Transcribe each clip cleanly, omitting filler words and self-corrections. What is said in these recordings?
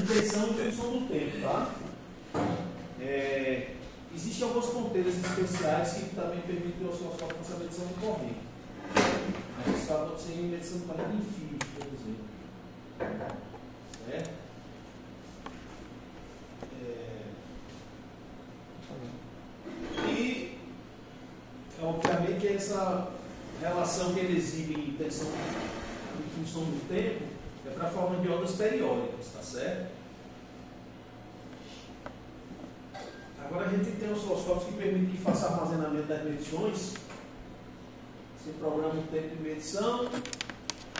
tensão em função do tempo, tá? Existem algumas ponteiras especiais que também permitem o osciloscópio fazer a medição de corrente. Mas isso pode ser medição de corrente em fios, por exemplo. Certo? E, obviamente, essa relação que ele exibe em tensão em função do tempo é para a forma de ondas periódicas, tá certo? Agora a gente tem osciloscópios que permitem que faça armazenamento das medições. Você programa o tempo de medição,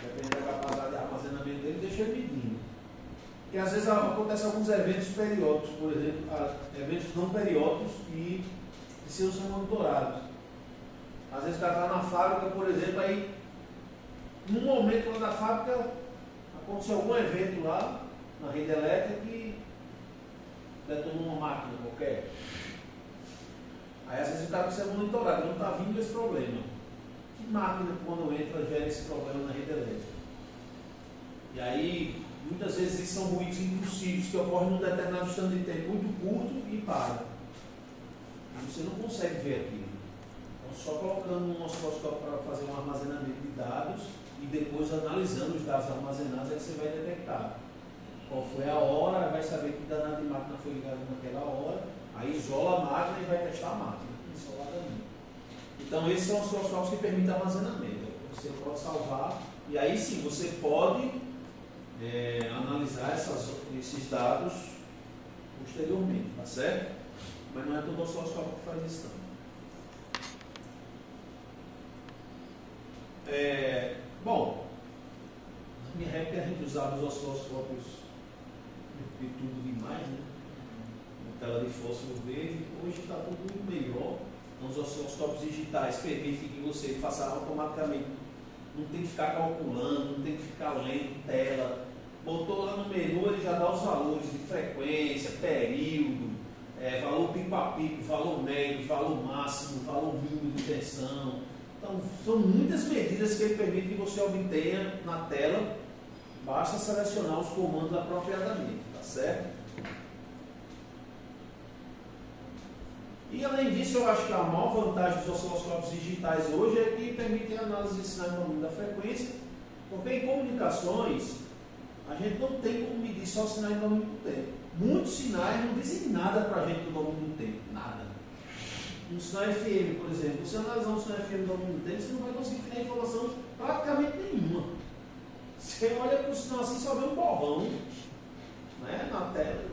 dependendo da capacidade de armazenamento dele, deixa ele medindo. Porque às vezes acontecem alguns eventos periódicos, por exemplo, eventos não periódicos e precisam ser monitorados. Às vezes o cara está na fábrica, por exemplo, aí num momento lá da fábrica aconteceu algum evento lá na rede elétrica que detonou uma máquina qualquer. Aí às vezes o cara precisa monitorar, não está vindo esse problema. Que máquina quando entra gera esse problema na rede elétrica? E aí muitas vezes isso são ruídos impulsivos que ocorrem num determinado instante de tempo muito curto e para. E você não consegue ver aquilo. Então só colocando um osciloscópio para fazer um armazenamento de dados e depois analisando os dados armazenados é que você vai detectar qual foi a hora, vai saber que danado de máquina foi ligada naquela hora, aí isola a máquina e vai testar a máquina isoladamente. Então esses são os osciloscópios que permitem armazenamento. Você pode salvar e aí sim você pode analisar esses dados posteriormente, tá certo? Mas não é todo osciloscópio que faz isso não. Bom, na minha época a gente usava os osciloscópios de tudo demais, né? Uma tela de fósforo verde, hoje está tudo muito melhor. Então os osciloscópios digitais permitem que você faça automaticamente, não tem que ficar calculando, não tem que ficar lendo tela. Botou lá no menu, ele já dá os valores de frequência, período, valor pico a pico, valor médio, valor máximo, valor mínimo de tensão. Então, são muitas medidas que ele permite que você obtenha na tela, basta selecionar os comandos apropriadamente, tá certo? E além disso, eu acho que a maior vantagem dos osciloscópios digitais hoje é que permitem a análise de sinais de domínio da frequência, porque em comunicações, a gente não tem como medir só sinais de domínio do tempo. Muitos sinais não dizem nada para a gente do domínio do tempo, nada. Um sinal FM, por exemplo, se analisar um sinal FM do domínio do tempo, você não vai conseguir ter informação praticamente nenhuma. Você olha para o sinal assim, só vê um borrão, né, na tela.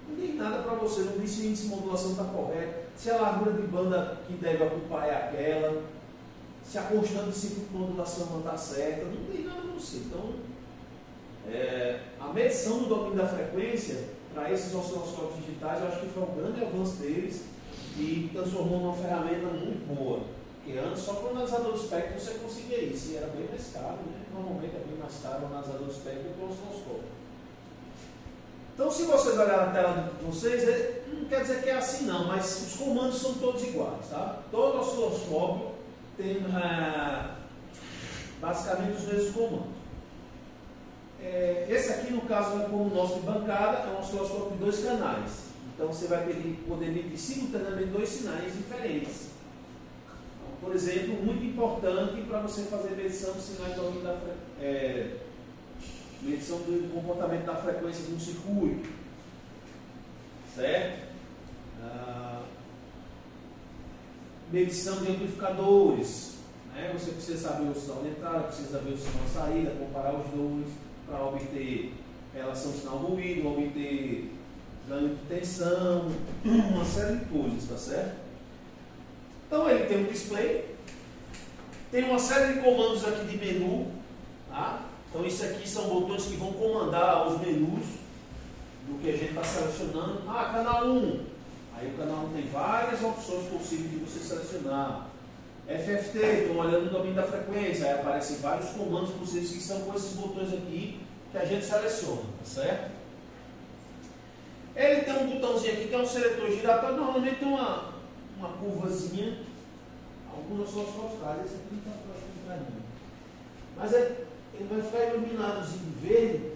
Não diz nada para você, não diz se o índice de modulação está correto, se a largura de banda que deve ocupar é aquela, se a constante de ciclo de modulação não está certa, não diz nada para você. Então, a medição do domínio da frequência para esses osciloscópios digitais, eu acho que foi um grande avanço deles e transformou numa ferramenta muito boa. Porque antes, só com o analisador de espectro você conseguia isso, e era bem mais caro, né? Normalmente é bem mais caro o analisador de espectro do que o osciloscópio. Então, se vocês olharem a tela de vocês, não quer dizer que é assim não, mas os comandos são todos iguais, tá? Todo osciloscópio tem basicamente os mesmos comandos. Esse aqui, no caso, como o nosso de bancada, é um osciloscópio de 2 canais. Então, você vai poder medir simultaneamente 2 sinais diferentes. Então, por exemplo, muito importante para você fazer medição de sinais medição do comportamento da frequência de um circuito. Certo? Medição de amplificadores. Né? Você precisa saber o sinal de entrada, precisa saber o sinal de saída, comparar os dois para obter relação sinal-ruído, obter ganho de tensão, uma série de coisas, tá certo? Então ele tem um display, tem uma série de comandos aqui de menu, tá? Então isso aqui são botões que vão comandar os menus do que a gente está selecionando. Canal 1. Aí o canal 1 tem várias opções possíveis de você selecionar. FFT, estou olhando no domínio da frequência, aí aparecem vários comandos possíveis que são com esses botões aqui que a gente seleciona, tá certo? Ele tem um botãozinho aqui que é um seletor giratório, normalmente tem uma curvazinha, alguns osciloscópios trazem, esse aqui não está trazendo, mas ele vai ficar iluminado de verde,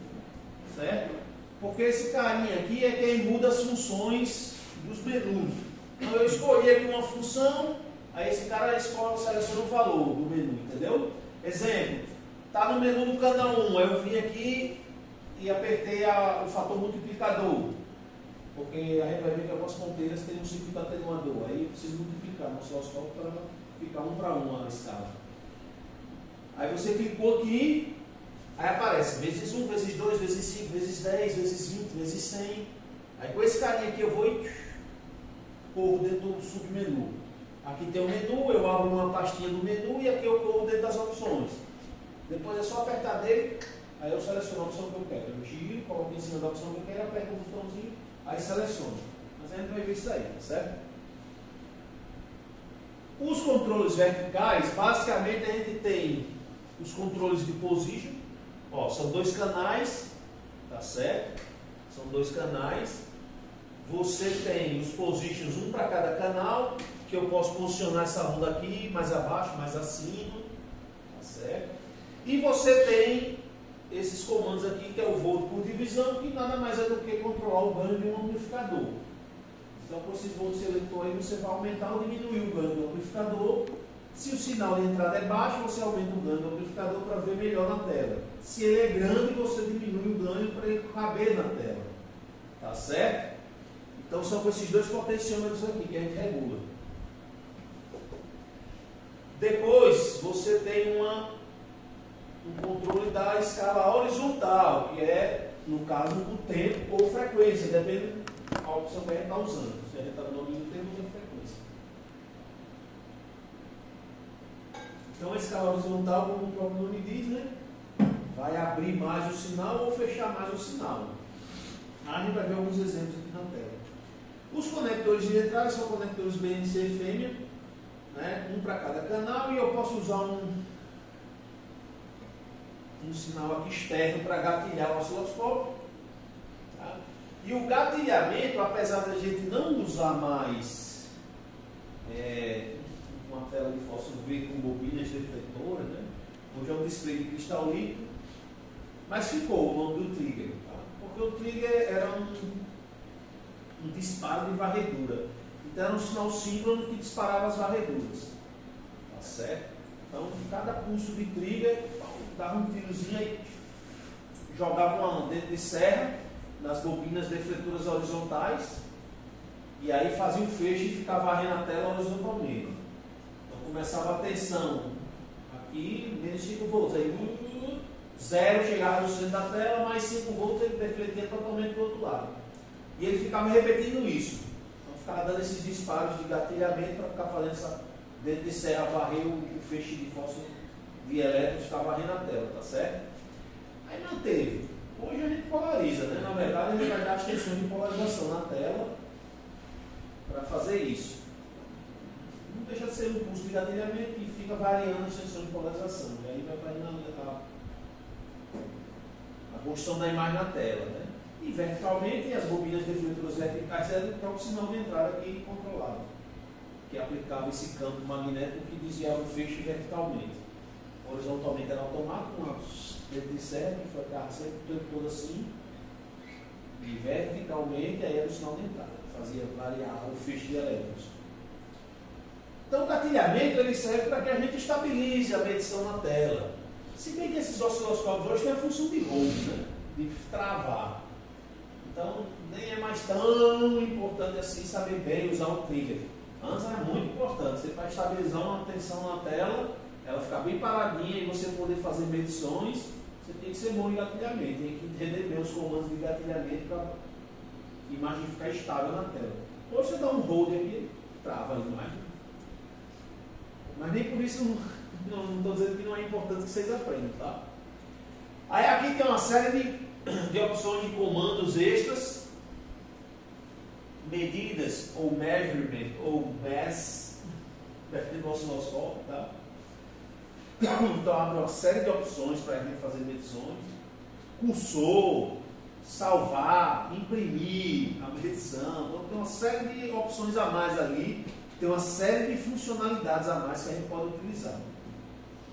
certo? Porque esse carinha aqui é quem muda as funções dos menus. Então eu escolhi aqui uma função, aí esse cara seleciona o valor do menu, entendeu? Exemplo, está no menu do canal 1, aí eu vim aqui e apertei o fator multiplicador. Porque a gente vai ver que algumas ponteiras têm um circuito atenuador, aí eu preciso multiplicar no osciloscópio para ficar 1 para 1 a escala. Aí você clicou aqui, aí aparece vezes 1, vezes 2, vezes 5, vezes 10, vezes 20, vezes 100. Aí com esse carinha aqui eu vou e corro dentro do submenu. Aqui tem o menu, eu abro uma pastinha do menu e aqui eu corro dentro das opções. Depois é só apertar dele, aí eu seleciono a opção que eu quero. Eu giro, coloco em cima da opção que eu quero, aperto o botãozinho, aí seleciono. Mas a gente vai ver isso aí, tá certo? Os controles verticais, basicamente a gente tem os controles de position, ó, são 2 canais, tá certo? São 2 canais. Você tem os positions, um para cada canal, que eu posso posicionar essa onda aqui, mais abaixo, mais acima, tá certo? E você tem esses comandos aqui, que é o volt por divisão, que nada mais é do que controlar o ganho de um amplificador. Então, com esses volts seletor aí, você vai aumentar ou diminuir o ganho do amplificador. Se o sinal de entrada é baixo, você aumenta o ganho do amplificador para ver melhor na tela. Se ele é grande, você diminui o ganho para ele caber na tela. Tá certo? Então, são com esses 2 potenciômetros aqui que a gente regula. Depois, você tem um controle da escala horizontal, que é, no caso, o tempo ou frequência, depende da opção que a gente está usando. Se a gente está no domínio do tempo ou da frequência. Então, a escala horizontal, como o próprio nome diz, né, vai abrir mais o sinal ou fechar mais o sinal. A gente vai ver alguns exemplos aqui na tela. Os conectores de entrada são conectores BNC e fêmea, né, um para cada canal, e eu posso usar um sinal aqui externo para gatilhar o osciloscópio. Tá? E o gatilhamento, apesar da gente não usar mais uma tela de fósforo verde com bobinas defletoras, né? Hoje é um display de cristal líquido, mas ficou o nome do trigger, tá? Porque o trigger era um disparo de varredura. Então era um sinal síncrono que disparava as varreduras. Tá certo? Então, cada pulso de trigger dava um tirozinho e jogava uma dentro de serra nas bobinas defletoras horizontais, e aí fazia um fecho e ficava varrendo a tela horizontalmente. Então começava a tensão aqui, menos 5 volts, aí 0 chegava no centro da tela, mais 5 volts ele defletia totalmente do outro lado. E ele ficava repetindo isso. Então ficava dando esses disparos de gatilhamento para ficar fazendo essa dentro de serra, varrer o feixe de fósforo de elétrons, ficar varrendo a tela, tá certo? Aí manteve. Hoje a gente polariza, né? Na verdade a gente vai dar as tensões de polarização na tela para fazer isso. Não deixa de ser um pulso de gatilhamento e fica variando as tensões de polarização. E aí vai variando a construção da imagem na tela, né? E verticalmente, as bobinas defletoras verticais eram o próprio sinal de entrada que controlava, que aplicava esse campo magnético que desviava o feixe verticalmente. Horizontalmente era automático, uma dentro de serra, que foi carro sempre o tempo todo assim, e verticalmente aí era o sinal de entrada, que fazia variar o feixe de elétrons. Então o gatilhamento ele serve para que a gente estabilize a medição na tela. Se bem que esses osciloscópios hoje têm a função de hold, né? De travar. Então nem é mais tão importante assim saber bem usar um trigger. Antes era muito importante, você para estabilizar uma tensão na tela, ela ficar bem paradinha e você poder fazer medições, você tem que ser bom em gatilhamento, tem que entender bem os comandos de gatilhamento para a imagem ficar estável na tela. Hoje você dá um hold aqui, trava a imagem. Mas nem por isso não estou dizendo que não é importante que vocês aprendam, tá? Aí aqui tem uma série de opções de comandos extras, medidas ou measurement ou mass, depende do osciloscópio, tá? Então abre uma série de opções para a gente fazer medições, cursor, salvar, imprimir a medição, então tem uma série de opções a mais ali, tem uma série de funcionalidades a mais que a gente pode utilizar,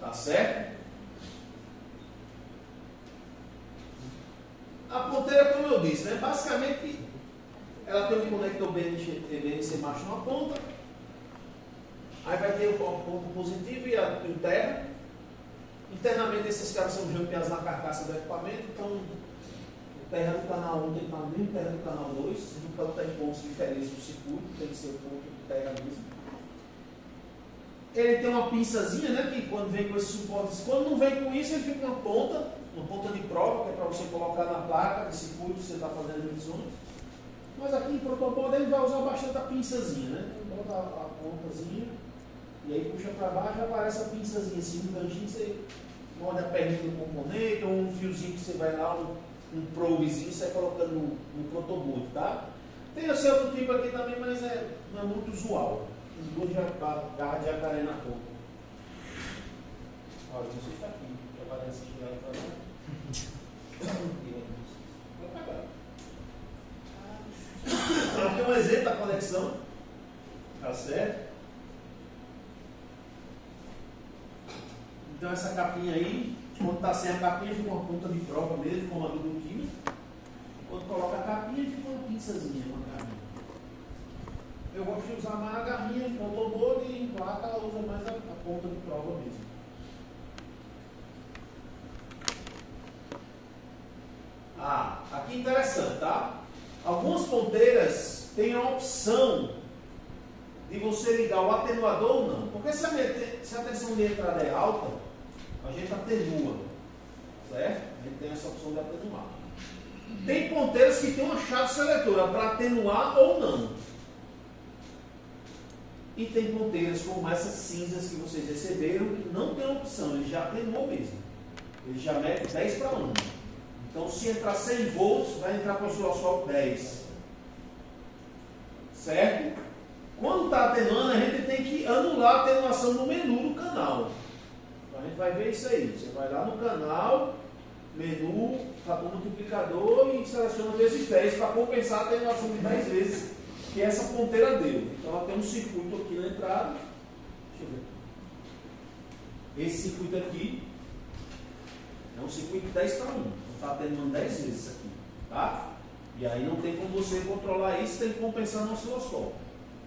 tá certo? A ponteira, como eu disse, né? Basicamente, ela tem um conector BNC macho na ponta. Aí vai ter o ponto positivo e o interno. Internamente, esses caras são jampeados na carcaça do equipamento. Então, o terra do canal 1 tem que estar no mesmo terra do canal 2. Se o canal tem pontos diferentes do circuito, tem que ser o ponto de terra mesmo. Ele tem uma pinçazinha, né? Que quando vem com esses suportes, quando não vem com isso, ele fica uma ponta de prova, que é para você colocar na placa de circuito que você está fazendo medições. Mas aqui em protoboard ele vai usar bastante a pinçazinha, né? Então, bota a pontazinha. E aí puxa para baixo e aparece a pinçazinha assim no cantinho, você molda a perninha do componente, ou um fiozinho que você vai lá, um probezinho, você vai colocando no protoboard, tá? Tem esse outro tipo aqui também, mas não é muito usual. Tem duas garras de jacaré na ponta. Olha, não sei se está aqui, já aparece aqui lá para lá. Aqui é um exemplo da conexão, tá certo? Então essa capinha aí, quando está sem a capinha, fica uma ponta de prova mesmo, como a do químico. Quando coloca a capinha, fica uma pinçazinha, uma garrinha. Eu gosto de usar mais a garrinha em protoboard e em placa ela usa mais a ponta de prova mesmo. Aqui interessante, tá? Algumas ponteiras têm a opção de você ligar o atenuador ou não. Porque se a tensão de entrada é alta, a gente atenua, certo? A gente tem essa opção de atenuar. Tem ponteiras que tem uma chave seletora para atenuar ou não. E tem ponteiras como essas cinzas que vocês receberam que não tem opção, ele já atenuou mesmo. Ele já mete 10 para 1. Então se entrar 100 volts, vai entrar para o osciloscópio 10. Certo? Quando está atenuando, a gente tem que anular a atenuação no menu do canal. Então a gente vai ver isso aí. Você vai lá no canal, menu, fator multiplicador e seleciona vezes 10 para compensar a atenuação de 10 vezes que essa ponteira deu. Então ela tem um circuito aqui na entrada. Deixa eu ver. Esse circuito aqui é um circuito de 10 para 1. Então está atenuando 10 vezes aqui. Tá? E aí não tem como você controlar isso, tem que compensar no osciloscópio.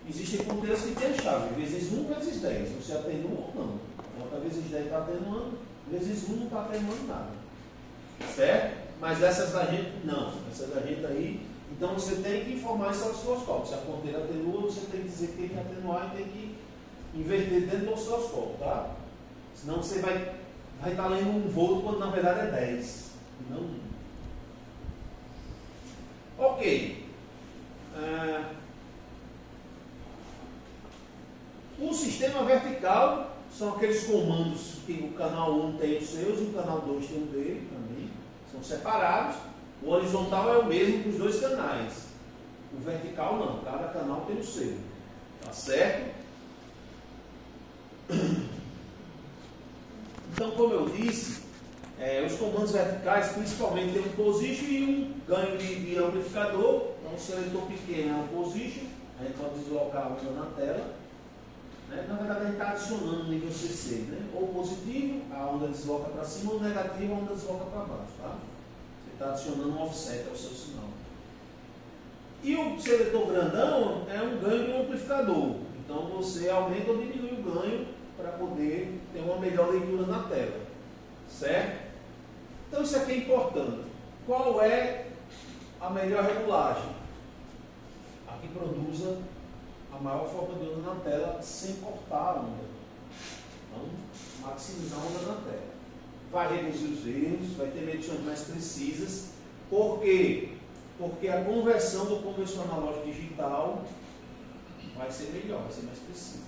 Existem ponteiras que tem a chave, vezes 1 vezes 10. Você atenua ou não. Então, vezes 10 está atenuando, vezes 1 não está atenuando nada. Certo? Mas essas da gente, não. Essas da gente aí. Então você tem que informar esse osciloscópio. Se a ponteira atenua, você tem que dizer que tem que atenuar e tem que inverter dentro do osciloscópio, tá? Senão você vai estar lendo 1 volt quando na verdade é 10. Não 1. Ok. O sistema vertical são aqueles comandos que o canal 1 tem os seus e o canal 2 tem o dele também. São separados. O horizontal é o mesmo para os dois canais. O vertical não, cada canal tem o seu. Tá certo? Então, como eu disse, os comandos verticais principalmente tem um position e um ganho de amplificador. Então, o seletor pequeno é um position, a gente pode deslocar a onda na tela. Na verdade, a gente está adicionando no nível CC, né? Ou positivo, a onda desloca para cima, ou negativo, a onda desloca para baixo. Tá? Você está adicionando um offset ao seu sinal. E o seletor grandão é um ganho de um amplificador. Então você aumenta ou diminui o ganho para poder ter uma melhor leitura na tela. Certo? Então isso aqui é importante. Qual é a melhor regulagem? A que produza a maior forma de onda na tela sem cortar a onda. Então, maximizar a onda na tela. Vai reduzir os erros, vai ter medições mais precisas. Por quê? Porque a conversão do convencional analógico digital vai ser melhor, vai ser mais precisa.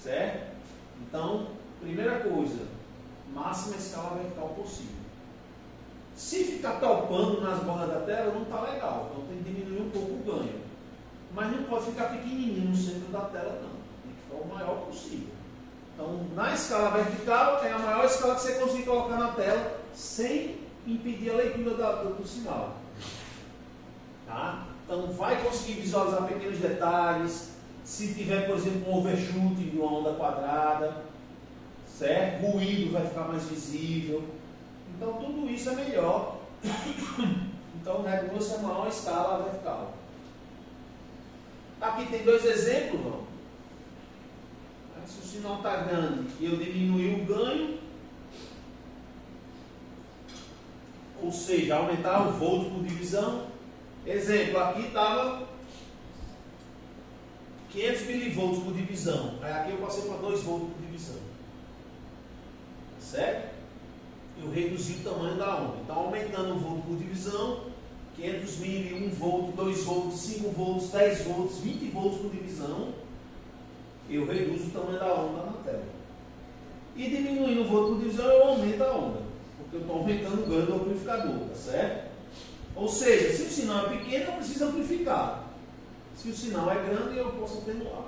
Certo? Então, primeira coisa, máxima escala vertical possível. Se ficar talpando nas bordas da tela, não está legal. Então tem que diminuir um pouco o ganho. Mas não pode ficar pequenininho no centro da tela, não. Tem que ficar o maior possível. Então, na escala vertical, é a maior escala que você consegue colocar na tela sem impedir a leitura do sinal. Tá? Então, vai conseguir visualizar pequenos detalhes. Se tiver, por exemplo, um overshoot de uma onda quadrada, certo? Ruído vai ficar mais visível. Então, tudo isso é melhor Então regula-se a maior escala vertical. Aqui tem dois exemplos. Ó. Se o sinal está grande e eu diminuir o ganho, ou seja, aumentar o volts por divisão. Exemplo, aqui estava 500 milivolts por divisão. Aí aqui eu passei para 2 volts por divisão. Certo? Eu reduzi o tamanho da onda. Então, aumentando o volt por divisão, 500 mil, 1 volt, 2 volts, 5 volts, 10 volts, 20 volts por divisão, eu reduzo o tamanho da onda na tela. E diminuindo o volt por divisão, eu aumento a onda. Porque eu estou aumentando o ganho do amplificador, tá certo? Ou seja, se o sinal é pequeno, eu preciso amplificar. Se o sinal é grande, eu posso atenuar.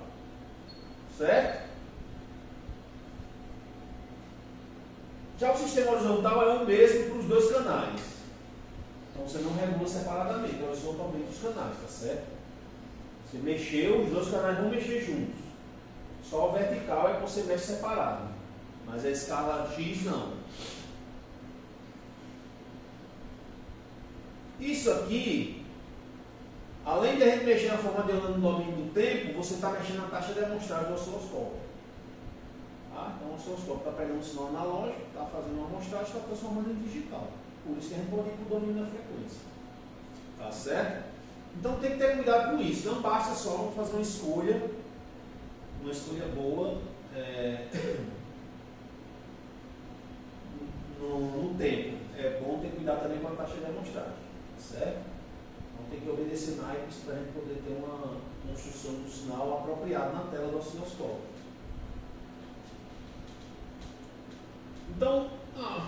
Certo? Já o sistema horizontal é o mesmo para os dois canais. Então você não regula separadamente, horizontalmente os canais, tá certo? Você mexeu, os dois canais vão mexer juntos. Só o vertical é que você mexe separado. Mas a escala X não. Isso aqui, além de a gente mexer na forma de onda no domínio do tempo, você está mexendo na taxa de amostragem do osciloscópio. Tá? Então o osciloscópio está pegando um sinal analógico, está fazendo uma amostragem, está transformando em digital. Por isso que a gente pode ir para o domínio da frequência. Tá certo? Então tem que ter cuidado com isso. Não basta só fazer uma escolha boa no tempo. É bom ter cuidado também com a taxa de amostragem. Certo? Então tem que obedecer naipes para a gente poder ter uma construção do sinal apropriada na tela do osciloscópio. Então,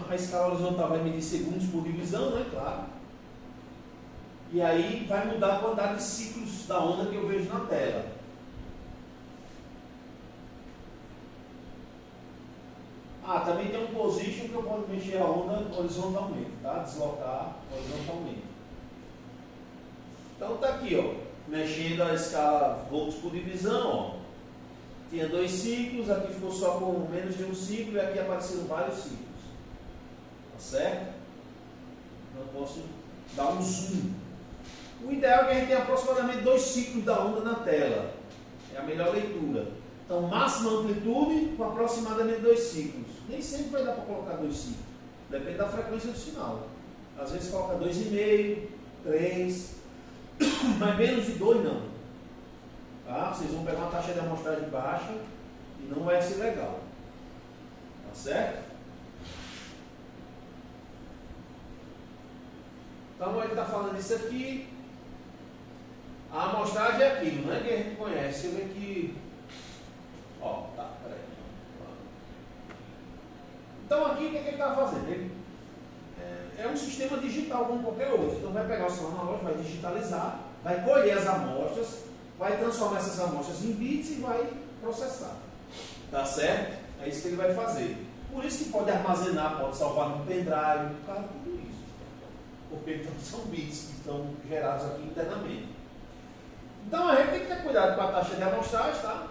a escala horizontal vai medir segundos por divisão, né? Claro. E aí vai mudar a quantidade de ciclos da onda que eu vejo na tela. Também tem um position que eu posso mexer a onda horizontalmente, tá? Deslocar horizontalmente. Então tá aqui, ó, mexendo a escala volts por divisão, ó. Tinha 2 ciclos, aqui ficou só com menos de um ciclo e aqui apareceram vários ciclos. Tá certo? Então eu posso dar um zoom. O ideal é que a gente tenha aproximadamente 2 ciclos da onda na tela. É a melhor leitura. Então, máxima amplitude com aproximadamente 2 ciclos. Nem sempre vai dar para colocar 2 ciclos. Depende da frequência do sinal. Às vezes coloca 2,5, 3, mas menos de 2 não. Tá? Vocês vão pegar uma taxa de amostragem baixa e não vai ser legal. Tá certo? Então ele está falando isso aqui. A amostragem é aquilo, não é que a gente conhece. Você vê que. Ó, tá, peraí. Então aqui o que ele está fazendo? Ele é um sistema digital como qualquer outro. Então vai pegar o sinal analógico, vai digitalizar, vai colher as amostras, vai transformar essas amostras em bits e vai processar. Tá certo? É isso que ele vai fazer. Por isso que pode armazenar, pode salvar no pendrive, claro, tudo isso. Porque então, são bits que estão gerados aqui internamente. Então a gente tem que ter cuidado com a taxa de amostragem, tá?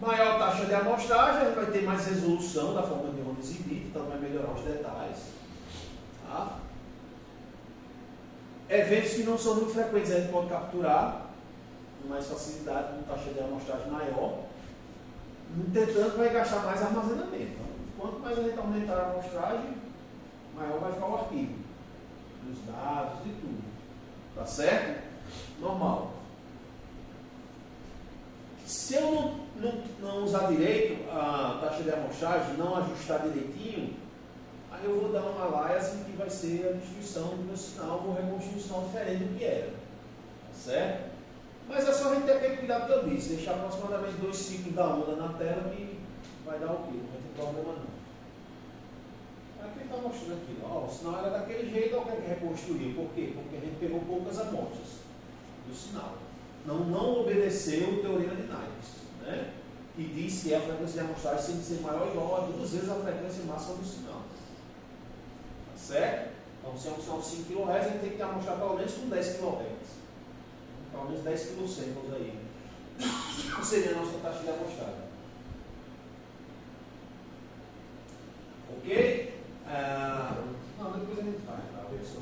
Maior taxa de amostragem, a gente vai ter mais resolução da forma de ondas e bits, então vai melhorar os detalhes. Tá? Eventos que não são muito frequentes a gente pode capturar com mais facilidade, com taxa de amostragem maior. Entretanto, vai gastar mais armazenamento. Então, quanto mais a gente aumentar a amostragem, maior vai ficar o arquivo, os dados e tudo. Tá certo? Normal. Se eu não usar direito a taxa de amostragem, não ajustar direitinho, aí eu vou dar uma alias que vai ser a destruição do meu sinal, vou reconstruir um sinal diferente do que era. Tá certo? Mas é só a gente ter aquele cuidado que eu disse, deixar aproximadamente 2 ciclos da onda na tela que vai dar o quê? Não vai ter problema não. Aqui está mostrando aqui, ó, o sinal era daquele jeito, alguém reconstruiu. Por quê? Porque a gente pegou poucas amostras do sinal. Não obedeceu o teorema de Naipes, né? Que diz que a frequência de amostragem tem que ser maior ou igual a 2 vezes a frequência máxima do sinal. Tá certo? Então, se é um sinal de 5 kHz, a gente tem que amostrar pelo menos com 10 kHz. Pelo menos 10 kSecond aí. Que seria a nossa taxa de amostragem. Ok? mas depois a gente faz, tá? A versão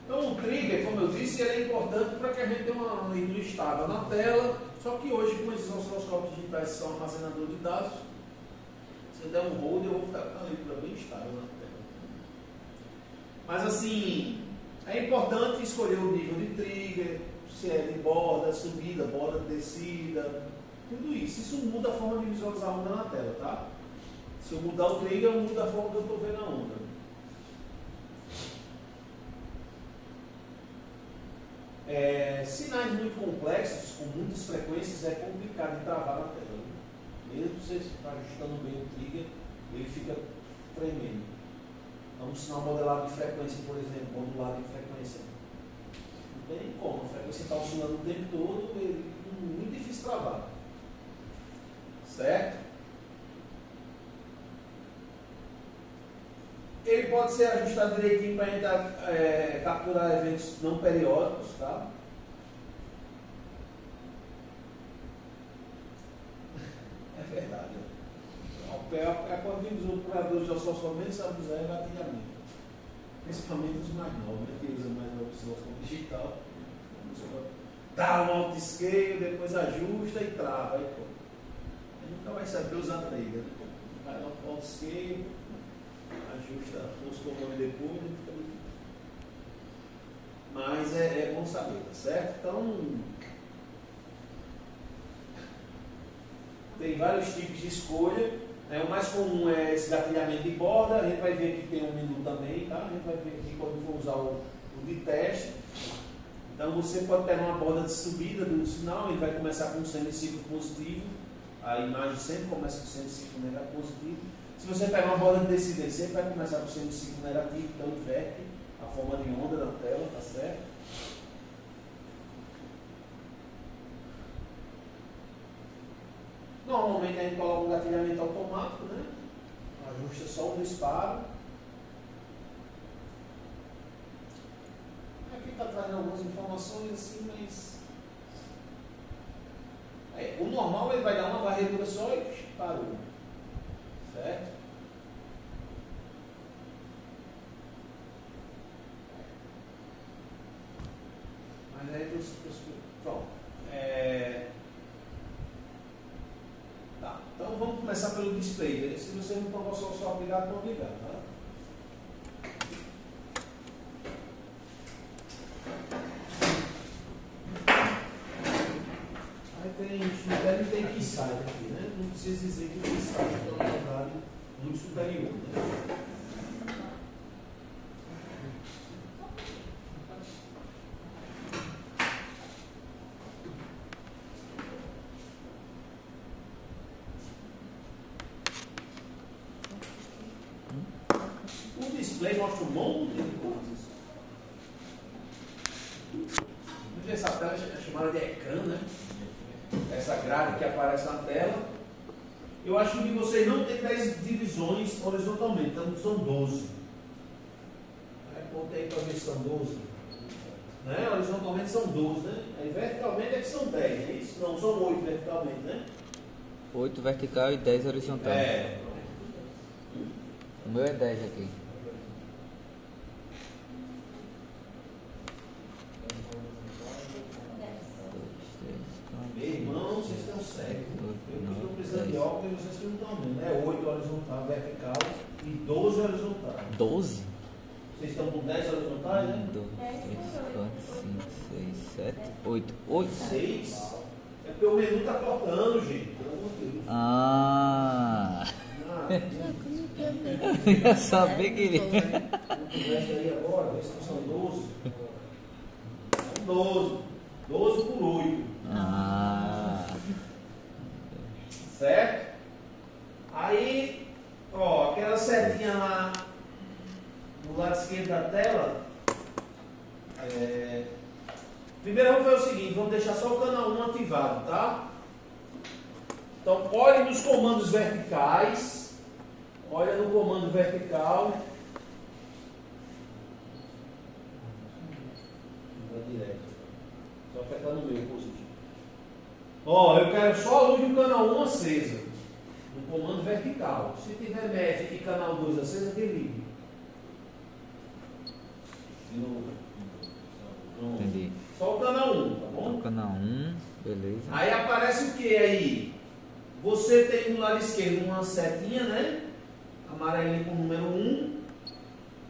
então o trigger, como eu disse, ele é importante para que a gente tenha uma leitura estável na tela, só que hoje com esses osciloscópios digitais que são armazenador de dados, se eu der um hold, eu vou ficar com a leitura bem estável na tela. Mas assim, é importante escolher o nível de trigger, se é de borda, subida, borda, descida, tudo isso. Isso muda a forma de visualizar a onda na tela, tá? Se eu mudar o trigger, eu mudo a forma que eu estou vendo a onda. Sinais muito complexos, com muitas frequências, é complicado de travar na tela. Mesmo você está ajustando bem o trigger, ele fica tremendo. Então, um sinal modelado de frequência, por exemplo, modulado de frequência, não tem nem como. A frequência está oscilando o tempo todo, ele é muito difícil travar. Certo? Ele pode ser ajustado direitinho para a gente capturar eventos não periódicos, tá? É verdade. Quando vimos o operador de osciloscópio, sabe usar engatilhamento. Principalmente os mais novos, né? Que usam mais o osciloscópio digital. Dá um auto-scale, depois ajusta e trava. Aí, pô. Ele nunca vai saber usar trigger, né? Vai dar um auto-scale, ajusta os comandos depois, fica difícil. Mas é bom saber, tá certo? Então, tem vários tipos de escolha. O mais comum é esse gatilhamento de borda. A gente vai ver que tem um menu também, tá? A gente vai ver aqui quando for usar o de teste. Então você pode pegar uma borda de subida do sinal, ele vai começar com um semiciclo positivo. A imagem sempre começa com semiciclo negativo positivo. Se você pegar uma borda de descida, ele sempre vai começar com semiciclo negativo, então inverte a forma de onda na tela, tá certo? Normalmente a gente coloca um gatilhamento automático, né? Ajusta só o disparo. Aqui está trazendo algumas informações assim, mas o normal ele vai dar uma varredura só e parou. Certo? Mas aí pronto. Tá. Então vamos começar pelo display. Se você não estão só obrigado, não ligar, tá? Aí tem que sair aqui, né? Não precisa dizer que o sai é uma quantidade muito superior, né? O display mostra um monte de coisas. Essa tela é chamada de ecrã, né? Essa grade que aparece na tela. Eu acho que vocês não têm 10 divisões horizontalmente, então são 12. Contei para ver se são 12. Né? Horizontalmente são 12, né? Aí verticalmente é que são 10, é isso? Não, são 8 verticalmente, né? 8 vertical e 10 horizontal. O meu é 10 aqui. Meu irmão, vocês estão cegos. Eu estou precisando de óculos e vocês não estão vendo. É 8 horizontal, vertical e 12 horizontal. 12? Vocês estão com 10 horizontais, né? 1, 2, 3, 4, 5, 6, 7, 8. 8? 6? É porque o menu está cortando, gente. Pelo amor de Deus. Eu ia saber que ele. Vamos conversa aí agora, vê se são 12. São 12. 12 por 8. Certo? Aí, ó, aquela setinha lá do lado esquerdo da tela. Primeiro vamos fazer o seguinte, vamos deixar só o canal 1 ativado, tá? Então, olhe nos comandos verticais. Olha no comando vertical. Direto. Só apertar no meio positivo. Ó, eu quero só a luz do canal 1 acesa. no comando vertical. Se tiver MEF e canal 2 aceso, desligue. De novo. Entendi. Só o canal 1, tá bom? O canal 1, beleza. Aí aparece o que aí? Você tem no lado esquerdo uma setinha, né? Amarelinha com o número 1.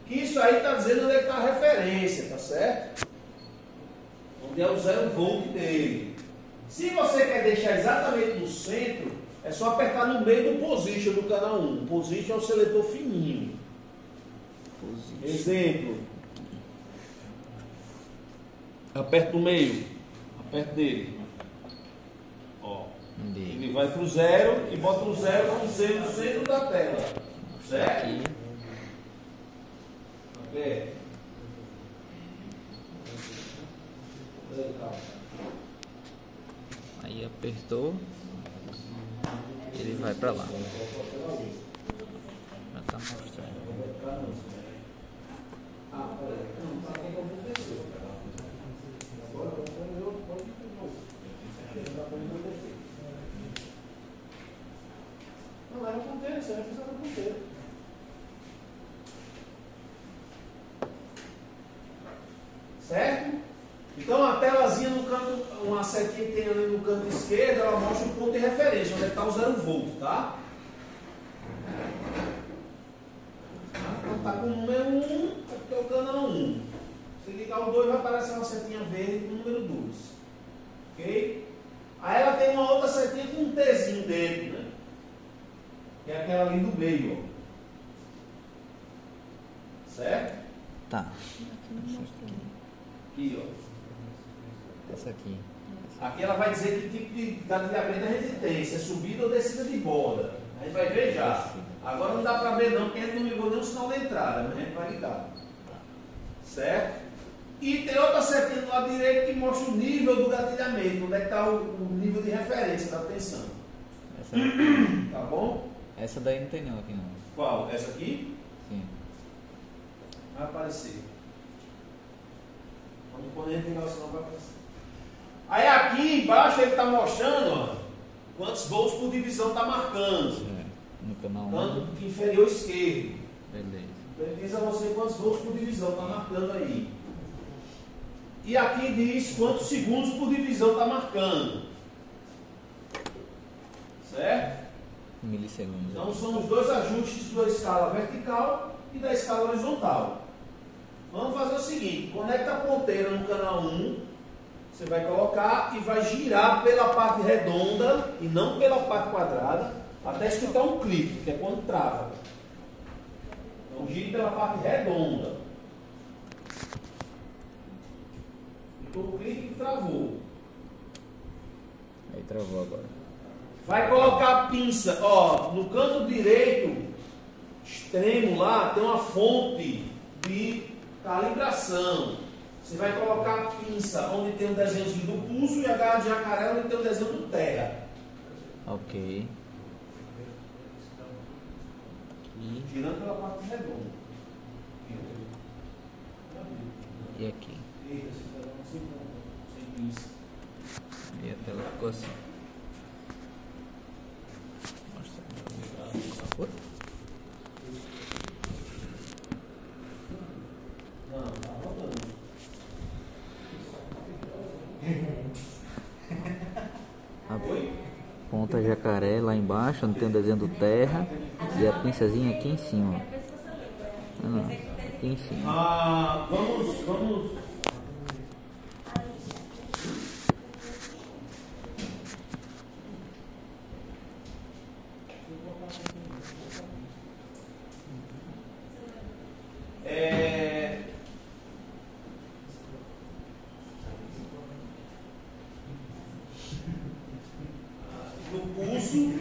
Que isso aí está dizendo onde é que está a referência, tá certo? Onde é o 0 volt dele. Se você quer deixar exatamente no centro, é só apertar no meio do position do canal 1. O position é o seletor fininho. Position. Exemplo. Aperta no meio. Aperta dele. Ó. Ele vai para o 0 e bota o 0 como sendo o centro da tela. Certo? Aqui. Ok. Aí apertou, ele vai pra lá. Já tá mostrando. Não era ponteiro, você vai fazer uma ponteira. Certo? Então a telazinha no canto, uma setinha que tem ali no canto esquerdo, ela mostra o ponto de referência, onde está o 0 volt, tá? Então está com o número 1, é porque é o canal 1. Se ligar o 2, vai aparecer uma setinha verde com o número 2. Ok? Aí ela tem uma outra setinha com um Tzinho dentro, né? Que é aquela ali do meio, ó. Certo? Tá. Aqui, ó. Essa aqui. Aqui ela vai dizer que tipo de gatilhamento a gente tem, se é subida ou descida de borda. A gente vai ver já. Agora não dá para ver não, porque a gente não ligou nem o sinal da entrada, mas a gente vai ligar. Certo? E tem outra setinha do lado direito que mostra o nível do gatilhamento, onde é que está o nível de referência da tensão. Essa daqui. Tá bom? Essa daí não tem não aqui não. Qual? Essa aqui? Sim. Vai aparecer. Quando a gente ligar o sinal vai aparecer. Aí aqui embaixo ele está mostrando, ó, quantos volts por divisão está marcando. No canal 1. Canto inferior esquerdo. Beleza. Então ele diz a você quantos volts por divisão está marcando aí. E aqui diz quantos segundos por divisão está marcando. Certo? Milissegundos. Então são os dois ajustes da escala vertical e da escala horizontal. Vamos fazer o seguinte, conecta a ponteira no canal 1, você vai colocar e vai girar pela parte redonda e não pela parte quadrada, até escutar um clique, que é quando trava. Então gire pela parte redonda. Ficou o clique e travou. Aí travou agora. Vai colocar a pinça, ó, no canto direito, extremo lá, tem uma fonte de calibração. Você vai colocar a pinça onde tem o desenhozinho do pulso e a garra de jacaré onde tem o desenho do terra. Ok. E, Girando pela parte redonda. e aqui. Eita, você está dando sem pinça. E a tela ficou assim. Mostra. Não, tá rodando. Oi? Ponta jacaré lá embaixo, onde tem o desenho do terra. E a pinçazinha aqui em cima. Não, aqui em cima. Vamos. No pulso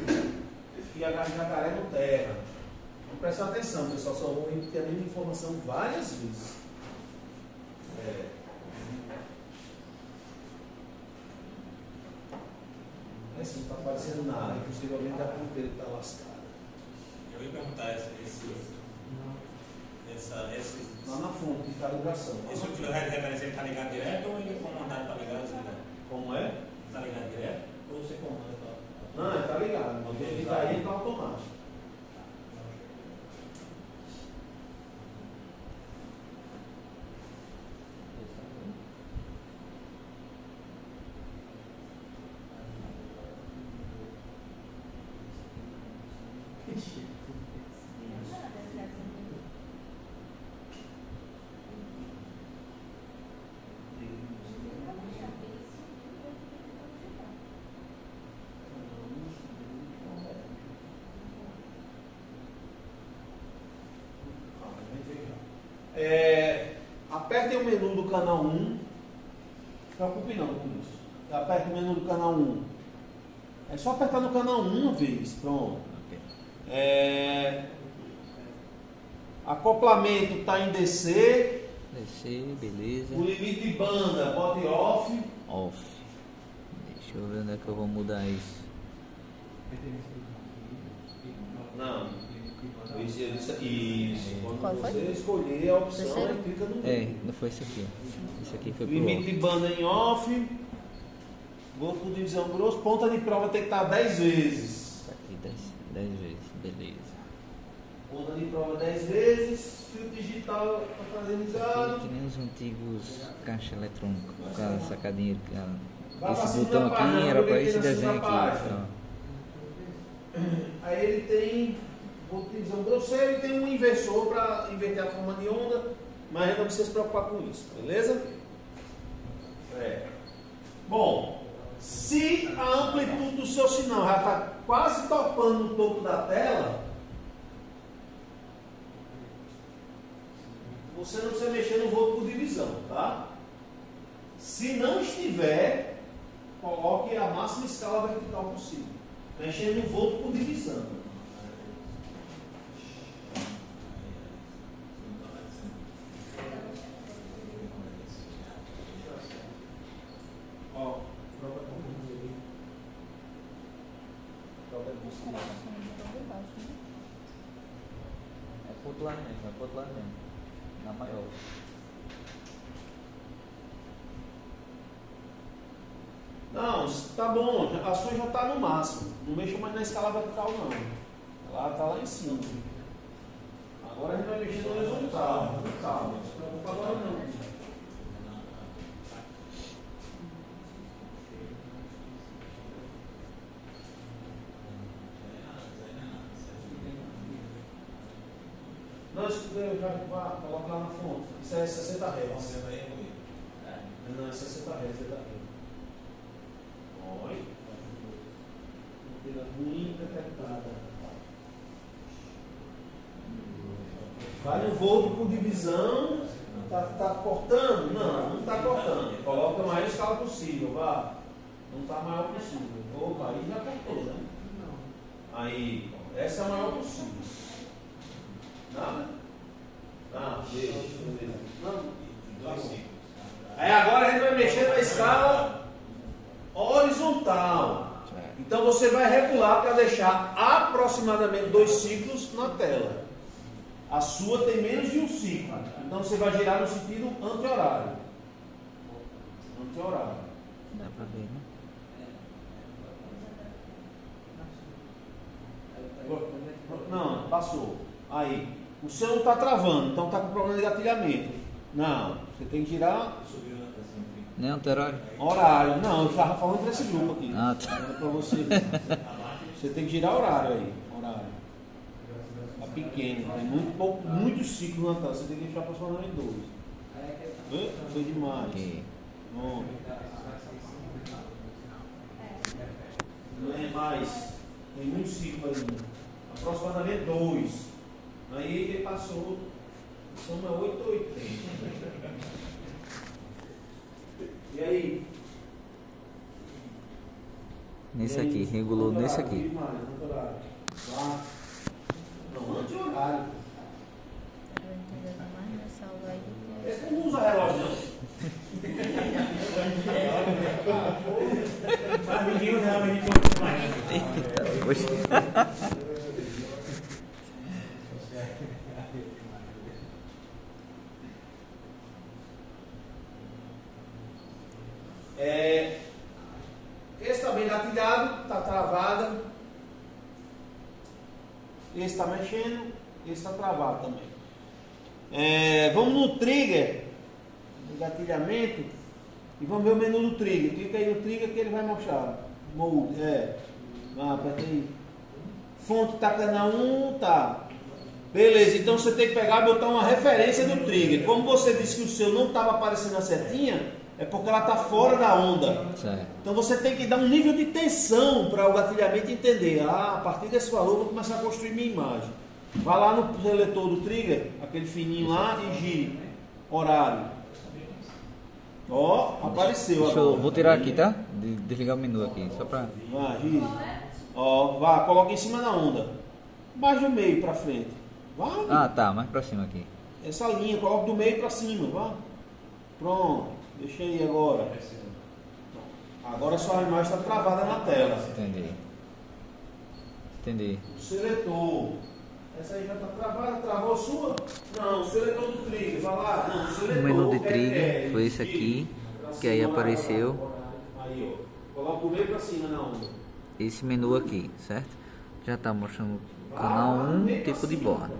e a garra de jacaré no terra. Vamos prestar atenção, pessoal, só vou repetir a mesma informação várias vezes. Assim, não está aparecendo nada, possivelmente a ponteira que está lascada. Eu ia perguntar Lá na fonte de calibração. Esse fio de referência está ligado direto ou ele é comandado para ligar ou desligar? Como é? Está ligado direto ou você comanda para Não, ele tá ligado. Quando ele ligar aí, ele tá automático. Apertem o menu do canal 1. Não se preocupe não com isso. Aperte o menu do canal 1. É só apertar no canal 1 uma vez. Pronto. Acoplamento está em DC. DC, beleza. O limite de banda, bote off. Off. Deixa eu ver onde é que eu vou mudar isso. Não. Isso. Quando Qual você foi? escolher a opção, Terceiro? aí clica no Não foi isso aqui. Isso aqui foi pro limite off. de banda em off. Vou por divisão grosso. Ponta de prova tem que estar 10 vezes. Tá aqui 10 vezes, beleza. Ponta de prova 10 vezes. Fio digital padronizado. Que nem os antigos caixa eletrônico. Com a sacadinha. Vai pra Esse cima botão da aqui página, era eu para cliquei esse na desenho segunda aqui. página. Ó. Aí ele tem divisão grosseira e tem um inversor para inverter a forma de onda, mas não precisa se preocupar com isso, beleza? Bom, se a amplitude do seu sinal já está quase topando no topo da tela, você não precisa mexer no volto por divisão, tá? Se não estiver, coloque a máxima escala vertical possível, mexendo no volto por divisão. É pro outro lado mesmo, na maior. Não, tá bom, a sua já está no máximo. Não mexa mais na escala vertical não. Ela está lá em cima. Agora a gente vai mexer no horizontal. Calma, não se preocupa agora não. Não, eu já coloca lá na fonte. Isso é 60 Hz. Não, é 60 Hz, é daqui. Olha. Antena ruim detectada. Vai no volto por divisão. Tá cortando? Não, não está cortando. Coloca a maior escala possível, vá. Não está a maior possível. Opa, aí já cortou, né? Aí, essa é a maior possível. Nada? Tá, deixa eu ver. Não, tá bom. Aí agora a gente vai mexer na escala horizontal. Então você vai regular para deixar aproximadamente 2 ciclos na tela. A sua tem menos de um ciclo. Então você vai girar no sentido anti-horário. Anti-horário. Dá pra ver, né? Não, passou. Aí. O seu não está travando, então está com problema de gatilhamento. Não, você tem que girar. Nem anti-horário? Horário. Não, eu estava falando para esse grupo aqui. Ah, tá. Era para você. Você tem que girar horário aí. Horário. Está pequeno, tem muitos ciclos na tela. Você tem que deixar aproximadamente 2. Foi demais. Okay. Bom. Não é mais. Tem muitos ciclos ainda. Aproximadamente 2. Aí ele passou. São 8 ou 80. E aí? Nesse aqui, regulou nesse aqui. Lá. Não, anti-horário. Eu entendendo mais nessa aula aí do que Esse não usa relógio, não. Mas ninguém realmente pode mais. Eita, poxa. Esse está bem gatilhado, está travada. esse está mexendo, esse está travado também. Vamos no trigger, no gatilhamento, e vamos ver o menu do trigger. Clica aí no trigger que ele vai mostrar. Mode, aperta aí. Fonte tá canal 1, tá. Beleza, então você tem que pegar e botar uma referência do trigger. Como você disse que o seu não estava aparecendo a setinha, é porque ela está fora da onda. Certo. Então você tem que dar um nível de tensão para o gatilhamento entender. A partir desse valor eu vou começar a construir minha imagem. Vá lá no seletor do trigger, aquele fininho lá, e gire. Horário. Ó, apareceu. Vou tirar aqui, tá? Desligar o menu aqui, só para... Vá, gire. Ó, vá, coloca em cima da onda. Mais do meio para frente. Vá. Ah, tá, mais para cima aqui. Essa linha, coloca do meio para cima, vá. Pronto, deixa aí agora. Agora sua imagem está travada na tela. Entendi. O seletor. Essa aí já está travada, travou a sua? Não, o seletor do trigger, vai lá. Não, o seletor. O menu de trigger foi esse aqui, que aí apareceu. Aí, ó. Coloca o meio para cima na onda. Esse menu aqui, certo? Já está mostrando canal 1, tipo de borda.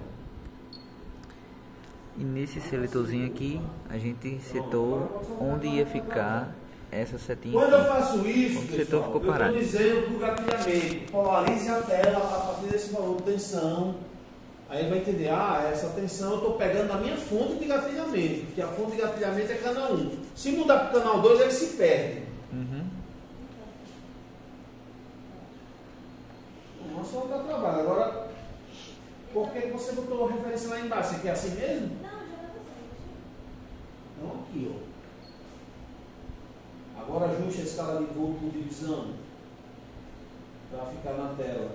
E nesse seletorzinho aqui, a gente setou onde ia ficar essa setinha. Quando eu faço isso, o setor ficou parado. Eu estou dizendo do gatilhamento, polarize a tela a partir desse valor de tensão. Aí ele vai entender, essa tensão eu estou pegando da minha fonte de gatilhamento, porque a fonte de gatilhamento é canal 1. Se mudar para o canal 2, ele se perde. Nossa, está travado. Agora, por que você botou a referência lá embaixo? Você quer assim mesmo? Não, já está certo. Então aqui, ó. Agora ajuste a escala de voo por divisão para ficar na tela.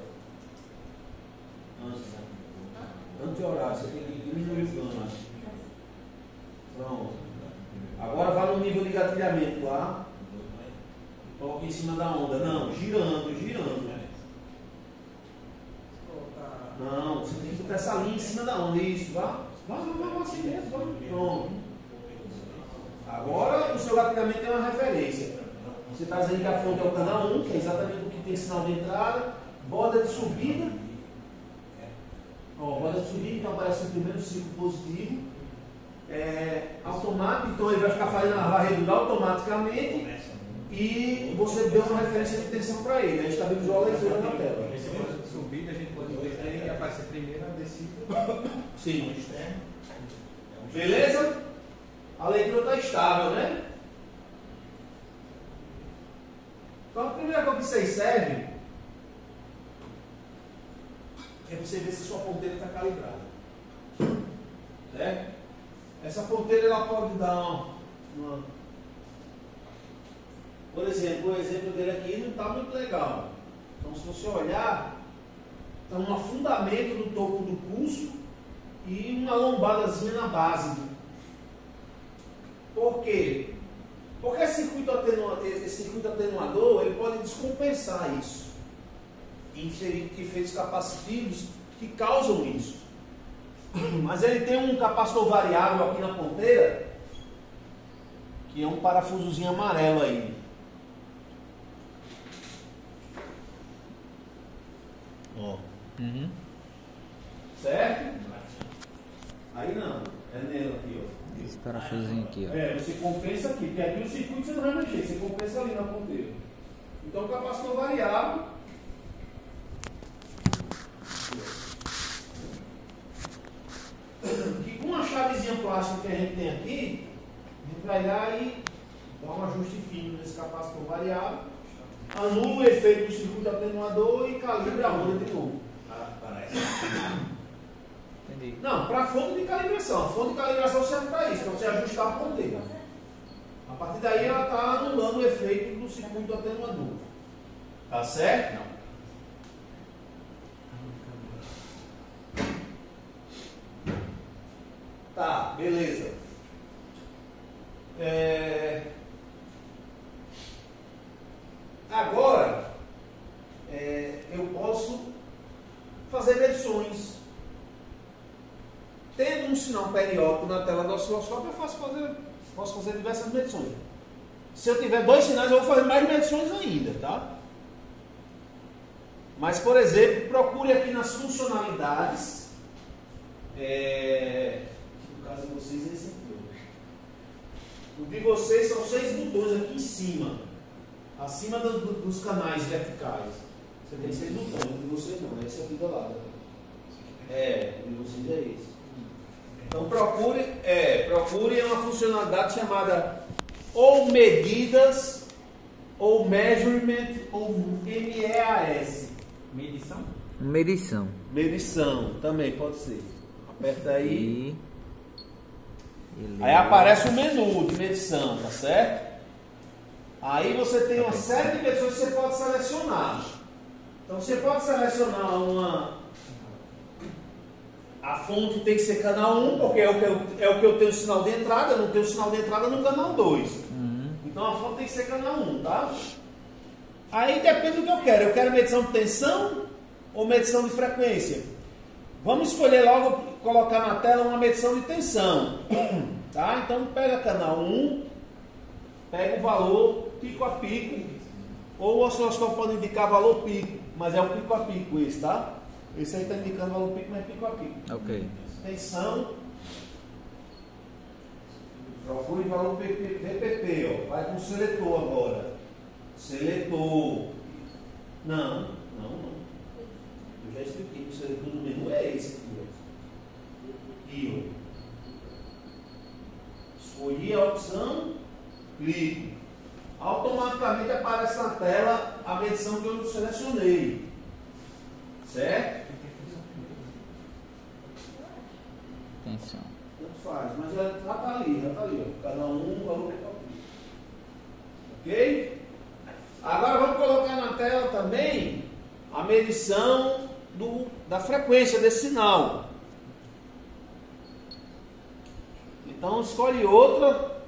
Anti-horário, você tem que diminuir o plano. Pronto. Agora vai no nível de gatilhamento lá. Coloca em cima da onda. Não, girando. Não, você tem que botar essa linha em cima da onda. Isso, vá assim mesmo. Pronto. Agora o seu gatilhamento tem uma referência. Você está dizendo que a fonte é o canal 1, que é exatamente o que tem sinal de entrada. Borda de subida. Borda de subida, então aparece o primeiro ciclo positivo. Automático, então ele vai ficar fazendo a varredura automaticamente. E você deu uma referência de tensão para ele. Aí estabilizou a leitura na tela. Subida, a gente pode ver que aparece a primeira descida. Sim. Beleza? A leitura está estável, né? Então a primeira coisa que vocês servem é você ver se sua ponteira está calibrada. Certo? Essa ponteira ela pode dar uma... Por exemplo, o exemplo dele aqui não está muito legal. Então se você olhar, está um afundamento do topo do pulso e uma lombadazinha na base. Por quê? Porque esse circuito atenuador ele pode descompensar isso. Inserir efeitos capacitivos que causam isso. Mas ele tem um capacitor variável aqui na ponteira, que é um parafusozinho amarelo aí. Ó. Certo? Aí não. É nele aqui, ó. Esse parafusozinho aqui, ó. Você compensa aqui, porque aqui o circuito você não vai mexer, você compensa ali na ponteira. Então o capacitor variável. Que com uma chavezinha plástica que a gente tem aqui, a gente vai lá e dá um ajuste fino nesse capacitor variável, anula o efeito do circuito atenuador e calibra a onda de novo. Entendi. Não, para a fonte de calibração. A fonte de calibração serve para isso, para você ajustar a ponteira. A partir daí ela está anulando o efeito do circuito atenuador. Tá certo? Não. Tá, beleza. Agora, eu posso fazer medições. Tendo um sinal periódico na tela do osciloscópio, eu posso fazer diversas medições. Se eu tiver dois sinais, eu vou fazer mais medições ainda, tá? Mas, por exemplo, procure aqui nas funcionalidades. No caso de vocês, esse aqui. O de vocês são 6 botões aqui em cima. Acima dos canais verticais. Você tem 6 botões. O de vocês não, esse aqui do lado. O de vocês é esse. Então procure uma funcionalidade chamada ou medidas, ou measurement, ou MEAS. Medição, também pode ser. Aperta aí. Aí aparece o menu de medição, tá certo? Aí você tem uma série de medições que você pode selecionar. Então você pode selecionar a fonte tem que ser canal 1, porque é o que eu tenho sinal de entrada, eu não tenho sinal de entrada no canal 2. Então a fonte tem que ser canal 1, tá? Aí depende do que eu quero. Eu quero medição de tensão ou medição de frequência. Vamos escolher logo, colocar na tela uma medição de tensão. Tá? Então pega canal 1, pega o valor pico a pico, ou o osciloscópio pode indicar valor pico, mas é o pico a pico esse, tá? Esse aí está indicando valor pico, mas é pico a pico. Ok. Tensão. Procure valor VPP, ó. Vai com o seletor agora. Seletor. Não. Eu já expliquei que o seletor do menu é esse aqui, ó. Aqui, ó. Escolhi a opção, clique. Automaticamente aparece na tela a medição que eu selecionei. Certo? Tensão. Tanto faz, mas já está ali, ó. Cada um valor que ok? Agora vamos colocar na tela também a medição da frequência desse sinal. Então escolhe outra.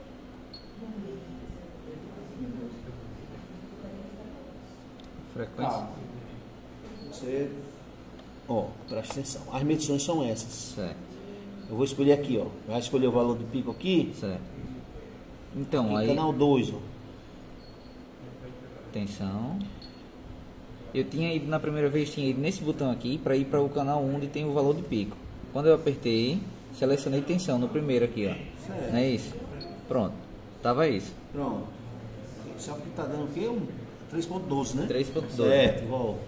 Frequência. Calma. Você, presta atenção. As medições são essas. Certo. Eu vou escolher aqui, ó. Vai escolher o valor do pico aqui. Certo. Então, aqui, aí. Canal 2, ó. Tensão. Eu tinha ido na primeira vez, tinha ido nesse botão aqui para ir para o canal 1 onde tem o valor de pico. Quando eu apertei, selecionei tensão no primeiro aqui, ó. Certo. Não é isso? Pronto. Tava isso. Pronto. Só que tá dando o quê? 3.12, né? 3.12. Certo, volta.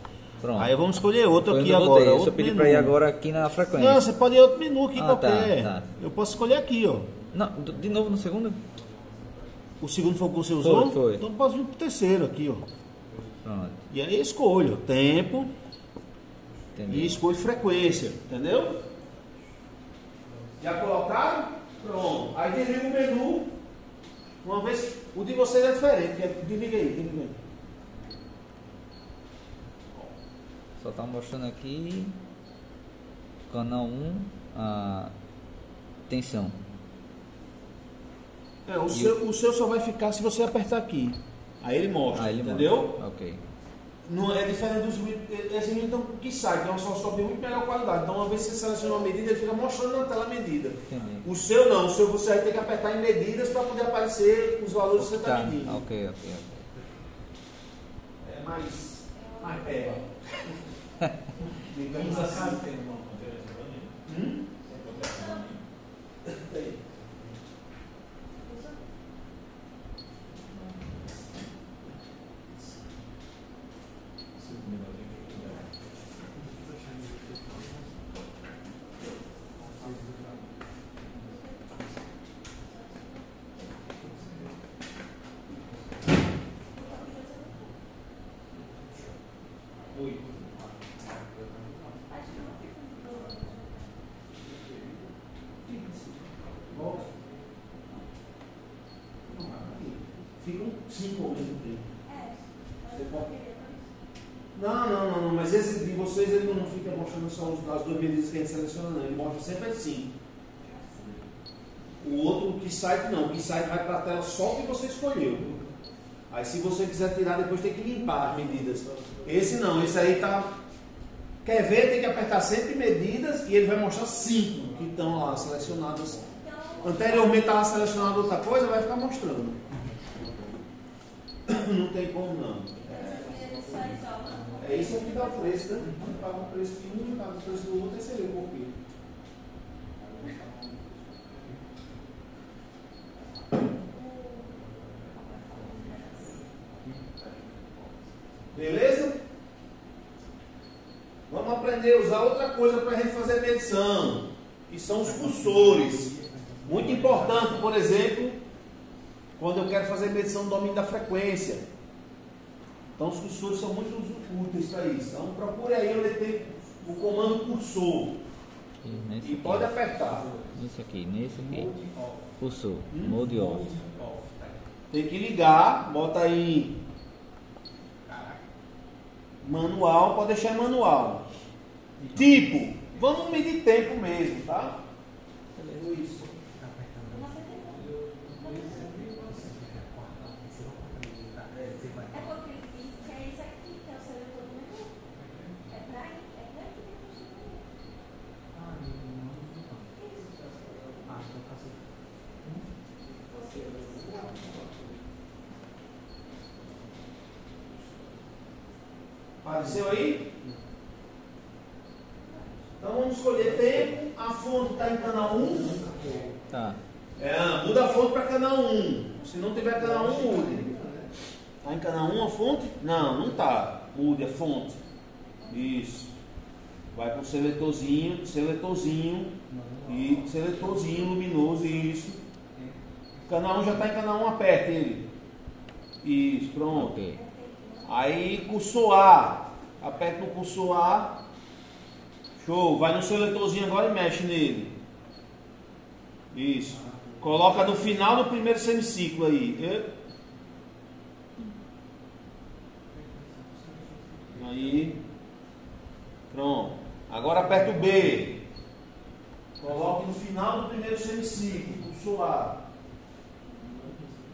Pronto. Aí vamos escolher outro Foi aqui onde eu agora. voltei. Eu só pedi para ir agora aqui na frequência. Não, você pode ir outro menu aqui qualquer. Tá. Eu posso escolher aqui, ó. Não, de novo no segundo? O segundo foi o que você usou? Foi. Então posso vir pro terceiro aqui, ó. Pronto. E aí escolho tempo. Entendi. E escolho frequência, entendeu? Já colocaram? Pronto. Aí desliga o menu. Uma vez, o de vocês é diferente. Desliga aí. Só tá mostrando aqui. Canal 1. A tensão. O seu só vai ficar se você apertar aqui. Aí ele mostra, entendeu? Mostra. Ok. Não é diferente dos esse vídeo então, que sai, que é um osciloscópio de muito melhor qualidade. Então, uma vez que você seleciona uma medida, ele fica mostrando na tela a medida. Entendi. O seu não, o seu você vai ter que apertar em medidas para poder aparecer os valores que você está medindo. Ok. É mais pega. Digamos assim. Ficam 5 ao mesmo tempo. Não, mas esse de vocês ele não fica mostrando só as duas medidas que a gente seleciona, não. Ele mostra sempre as 5. O outro, o KeySight não. O KeySight vai para a tela só o que você escolheu. Aí se você quiser tirar, depois tem que limpar as medidas. Esse não, esse aí tá. Quer ver, tem que apertar sempre medidas e ele vai mostrar 5 que estão lá selecionadas. Anteriormente estava selecionado outra coisa, vai ficar mostrando. Não tem como não. É isso que dá o preço, né? Um paga o preço de um, paga o preço do outro, aí você vê o porquê. Beleza? Vamos aprender a usar outra coisa para a gente fazer medição, que são os cursores. Muito importante, por exemplo, quando eu quero fazer medição do domínio da frequência. Então os cursores são muito úteis para isso. Então procure aí onde tem o comando cursor. E pode apertar. Nesse aqui. Cursor. Mode off. Tem que ligar, bota aí manual, pode deixar em manual. Tipo, vamos medir tempo mesmo, tá? Isso. Apareceu aí? Então vamos escolher tempo. A fonte está em canal 1. Tá. Muda a fonte para canal 1. Se não tiver canal 1, mude. Está em canal 1 a fonte? Não está. Mude a fonte. Isso. Vai para o seletorzinho e seletorzinho luminoso. Isso. Canal 1 já está em canal 1, aperte ele. Isso, pronto. Ok. Aí cursor A, aperta no cursor A, show, vai no seletorzinho agora e mexe nele. Isso. Coloca no final do primeiro semiciclo aí. Aí. Pronto. Agora aperta o B. Coloque no final do primeiro semiciclo, cursor A.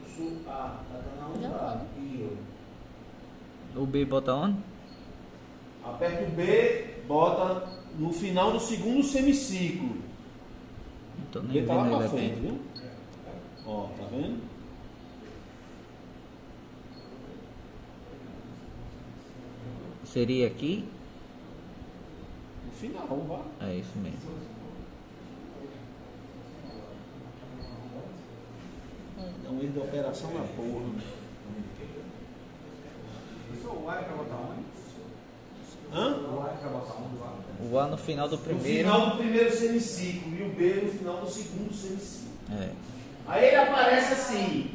Cursor A, tá na aqui, ó. O B bota onde? Aperta o B, bota no final do segundo semiciclo. Não tô O nem B tá lá vendo pra ele frente, aqui. viu? Ó, tá vendo? Seria aqui? No final, vá. É isso mesmo. É um erro de operação na porra. O A é para botar onde? Hã? O A é para botar onde? O A no final do No primeiro. final do primeiro semiciclo e o B no final do segundo semiciclo. É. Aí ele aparece assim.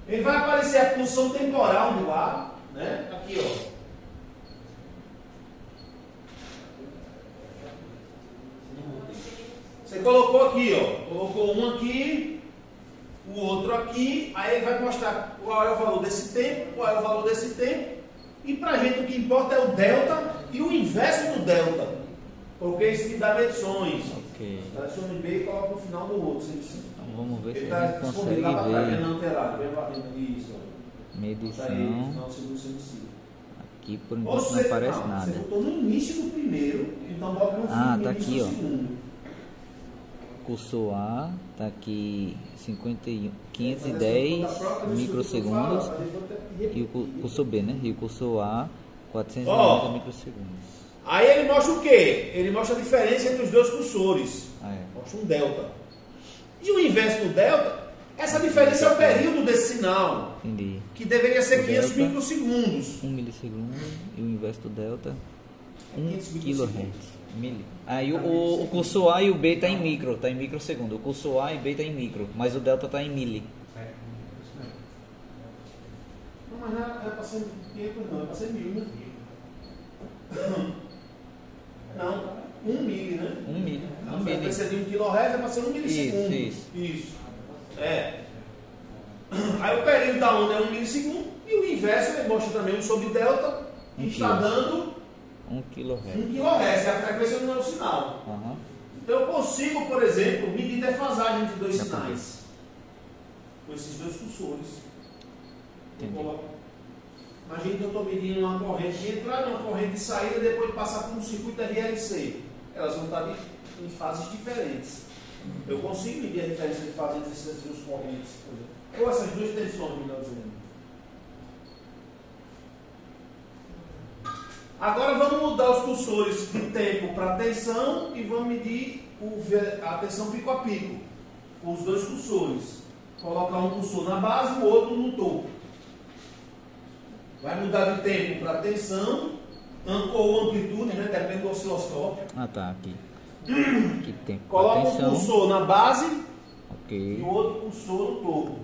Ele vai aparecer a posição temporal do A, né? Aqui, ó. Você colocou aqui, ó. Colocou um aqui, o outro aqui. Aí ele vai mostrar qual é o valor desse tempo, qual é o valor desse tempo. E pra gente o que importa é o delta e o inverso do delta. Porque isso que dá medições. Ok. Selecione B e coloca no final do outro. Então vamos ver se Ele a está gente disponível consegue lá para ver. não alterar. Vem varrendo isso. Tá aí, no Medição. final do segundo semiciclo. Aqui por Ou enquanto não seja, aparece Você nada. botou no início do primeiro, então bota no fim Ah, do tá início aqui, do ó. segundo. Cursor A, tá aqui 510 microsegundos. E o cursor B, né? E o cursor A, 490 microsegundos. Aí ele mostra o quê? Ele mostra a diferença entre os dois cursores. Ah, é. Mostra um delta. E o inverso do delta, essa diferença é o período desse sinal, Entendi. que deveria ser O 500 delta. microsegundos. 1 milissegundo e o inverso do delta, 1 500 kHz. Mili. Aí o cursor A e o B tá em micro, tá em microsegundo. O cursor A e B tá em micro, mas o delta tá em mili. Não, mas não é para ser 500 não, é para ser 1000, né? Não, 1 mili, né? 1 mili. A 1 mili. frequência de 1 kHz é para ser 1 milissegundo. Isso. É. Aí o período da onda é 1 milissegundo e o inverso ele mostra também um sobre delta que está dando 1 kHz. 1 kHz, é a frequência do meu sinal. Aham. Então eu consigo, por exemplo, medir defasagem entre dois Dá pra sinais. Com esses dois cursores. Entendi. Imagina que eu estou medindo uma corrente de entrada, uma corrente de saída, depois de passar por um circuito RLC. Elas vão estar em fases diferentes. Eu consigo medir a diferença de fase entre essas duas correntes, por exemplo. Ou essas duas tensões, melhor dizendo. Agora vamos mudar os cursores de tempo para tensão e vamos medir a tensão pico a pico. Com os dois cursores. Colocar um cursor na base e o outro no topo. Vai mudar de tempo para tensão ou amplitude, né? Depende do osciloscópio. Ah, tá, aqui. Aqui tem Coloca um tensão. cursor na base Ok. e o outro cursor no topo.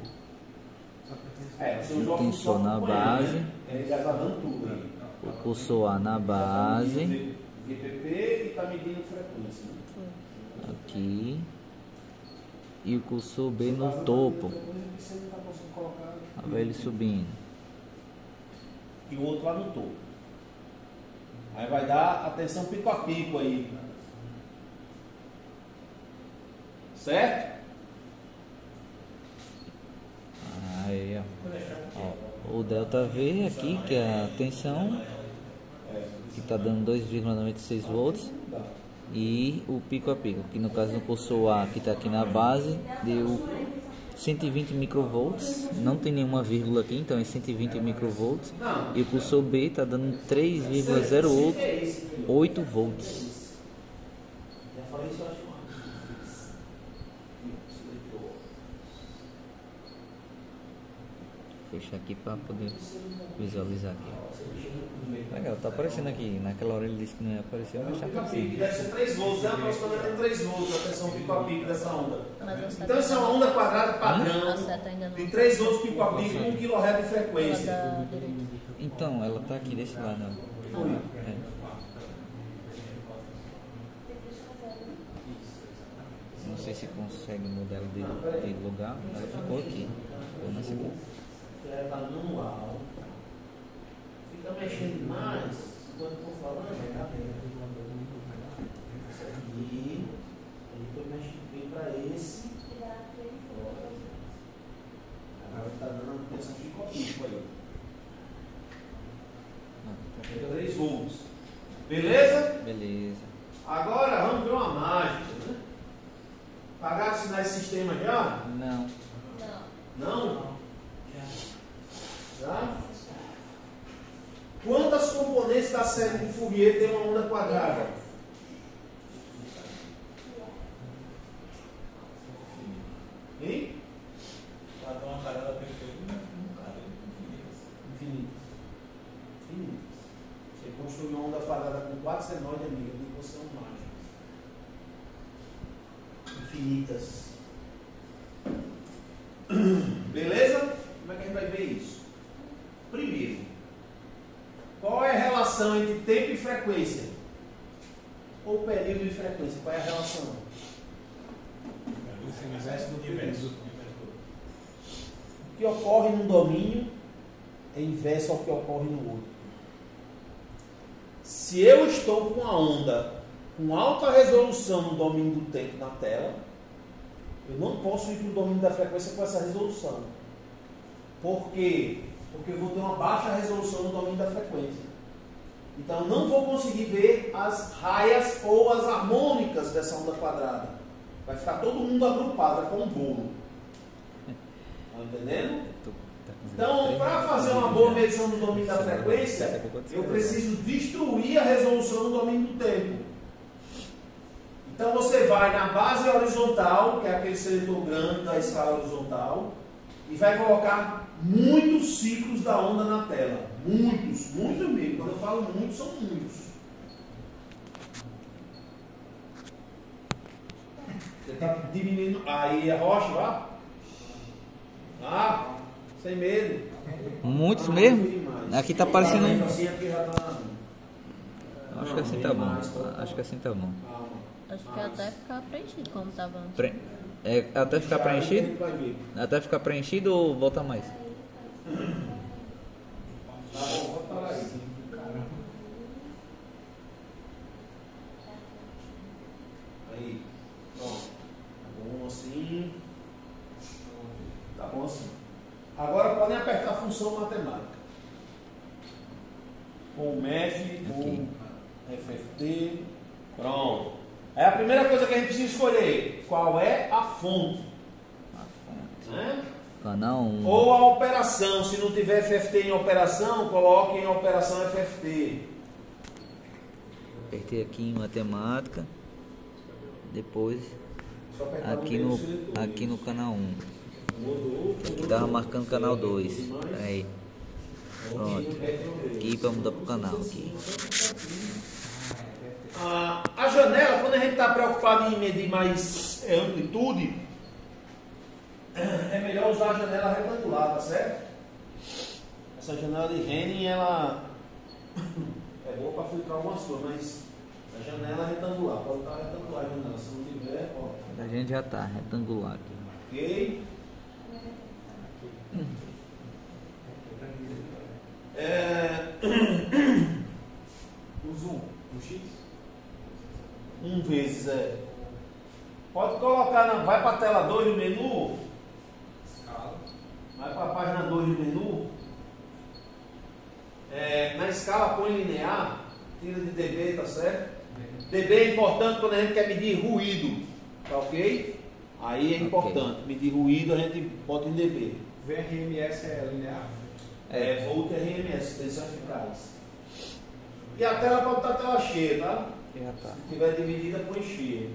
Você usou a Cursor função na com base. ele, né? Ele já está dando tudo aí. O cursor A na base. VPP e está medindo frequência. Né? Aqui. E o cursor B no topo. Olha ele subindo. E o outro lá no topo. Aí vai dar a tensão pico a pico aí. Certo? Aí, ó. O delta V aqui, que é a tensão, que está dando 2,96 volts. E o pico a pico, que no caso do cursor A, que está aqui na base, deu 120 microvolts. Não tem nenhuma vírgula aqui, então é 120 microvolts. E o cursor B está dando 3,08 volts. Já falei isso, eu acho. Vou fechar aqui para poder visualizar aqui. Legal, tá aparecendo aqui. Naquela hora ele disse que não ia aparecer, mas tá aparecendo. Deve ser 3 volts, né? Aproximadamente 3 volts a tensão pico a pico dessa onda. Mas Então essa é uma onda quadrada padrão a seta ainda não. de 3 volts pico a pico, 1 kHz de frequência. Da direita. Então, ela tá aqui desse lado. Ó. É. Não sei se consegue mudar ela de lugar. Ela ficou aqui. Ficou nessa aqui. Ela está manual. Fica mexendo demais enquanto eu estou falando. Isso aqui. Aí depois mexe bem para esse. Agora está dando tensão pico a pico aí. 3 volts. Beleza? Beleza. Agora vamos ver uma mágica, né? Pagaram os sinais de sistema já? Não. Não? Já? Quantas componentes da série de Fourier tem uma onda quadrada? Hein? Para dar uma parada perfeita, Infinitas. Você construiu uma onda quadrada com 4 senoides, amiga, de equação mágica. Infinitas. Beleza? Como é que a gente vai ver isso? Primeiro, qual é a relação entre tempo e frequência? Ou período e frequência? Qual é a relação? o universo do universo. O que ocorre num domínio é inverso ao que ocorre no outro. Se eu estou com a onda com alta resolução no domínio do tempo na tela, eu não posso ir para o domínio da frequência com essa resolução. Por quê? Porque eu vou ter uma baixa resolução no domínio da frequência. Então eu não vou conseguir ver as raias ou as harmônicas dessa onda quadrada. Vai ficar todo mundo agrupado, vai ficar um bolo. Está entendendo? Então, para fazer uma boa medição do domínio da frequência, eu preciso destruir a resolução do domínio do tempo. Então você vai na base horizontal, que é aquele seletor grande da escala horizontal, e vai colocar muitos ciclos da onda na tela. Muitos, muito mesmo. Quando eu falo muitos, são muitos. Você está diminuindo. Aí a rocha, vá. Sem medo. Muitos mesmo? Aqui tá parecendo um. Assim, aqui já tá... Acho que assim tá bom. Acho que assim tá bom. Acho que até ficar preenchido como estava antes. Até ficar preenchido? Vai ver. Até ficar preenchido ou volta mais? Tá bom, vou parar aí. Aí, pronto. Tá bom assim. Tá bom assim. Agora podem apertar a função matemática. Com o MEF, com FFT. Pronto. É a primeira coisa que a gente precisa escolher. Qual é a fonte? Né? Canal 1. Ou a operação. Se não tiver FFT em operação, coloque em operação FFT. Apertei aqui em matemática. Depois Só apertar aqui no no, seletor. aqui no canal 1. Mudou. Aqui tava marcando canal 2. Aí. Pronto. Aqui pra mudar pro canal aqui. A janela, quando a gente está preocupado em medir mais amplitude, é melhor usar a janela retangular, tá certo? Essa janela de Henning, ela é boa para filtrar algumas coisas, mas a janela é retangular, pode estar retangular a janela, se não tiver, ó. A gente já tá retangular aqui. Ok? O zoom, o X? 1 vezes, Pode colocar, vai para a tela 2 no menu, Escala. vai para a página 2 no menu. Na escala põe linear, tira de dB, tá certo? dB é importante quando a gente quer medir ruído, tá ok? Aí é importante, medir ruído a gente bota em dB. VRMS é linear? Volt RMS, tensão eficaz. E a tela pode estar tela cheia, tá? Já tá. Se tiver dividida, põe cheia.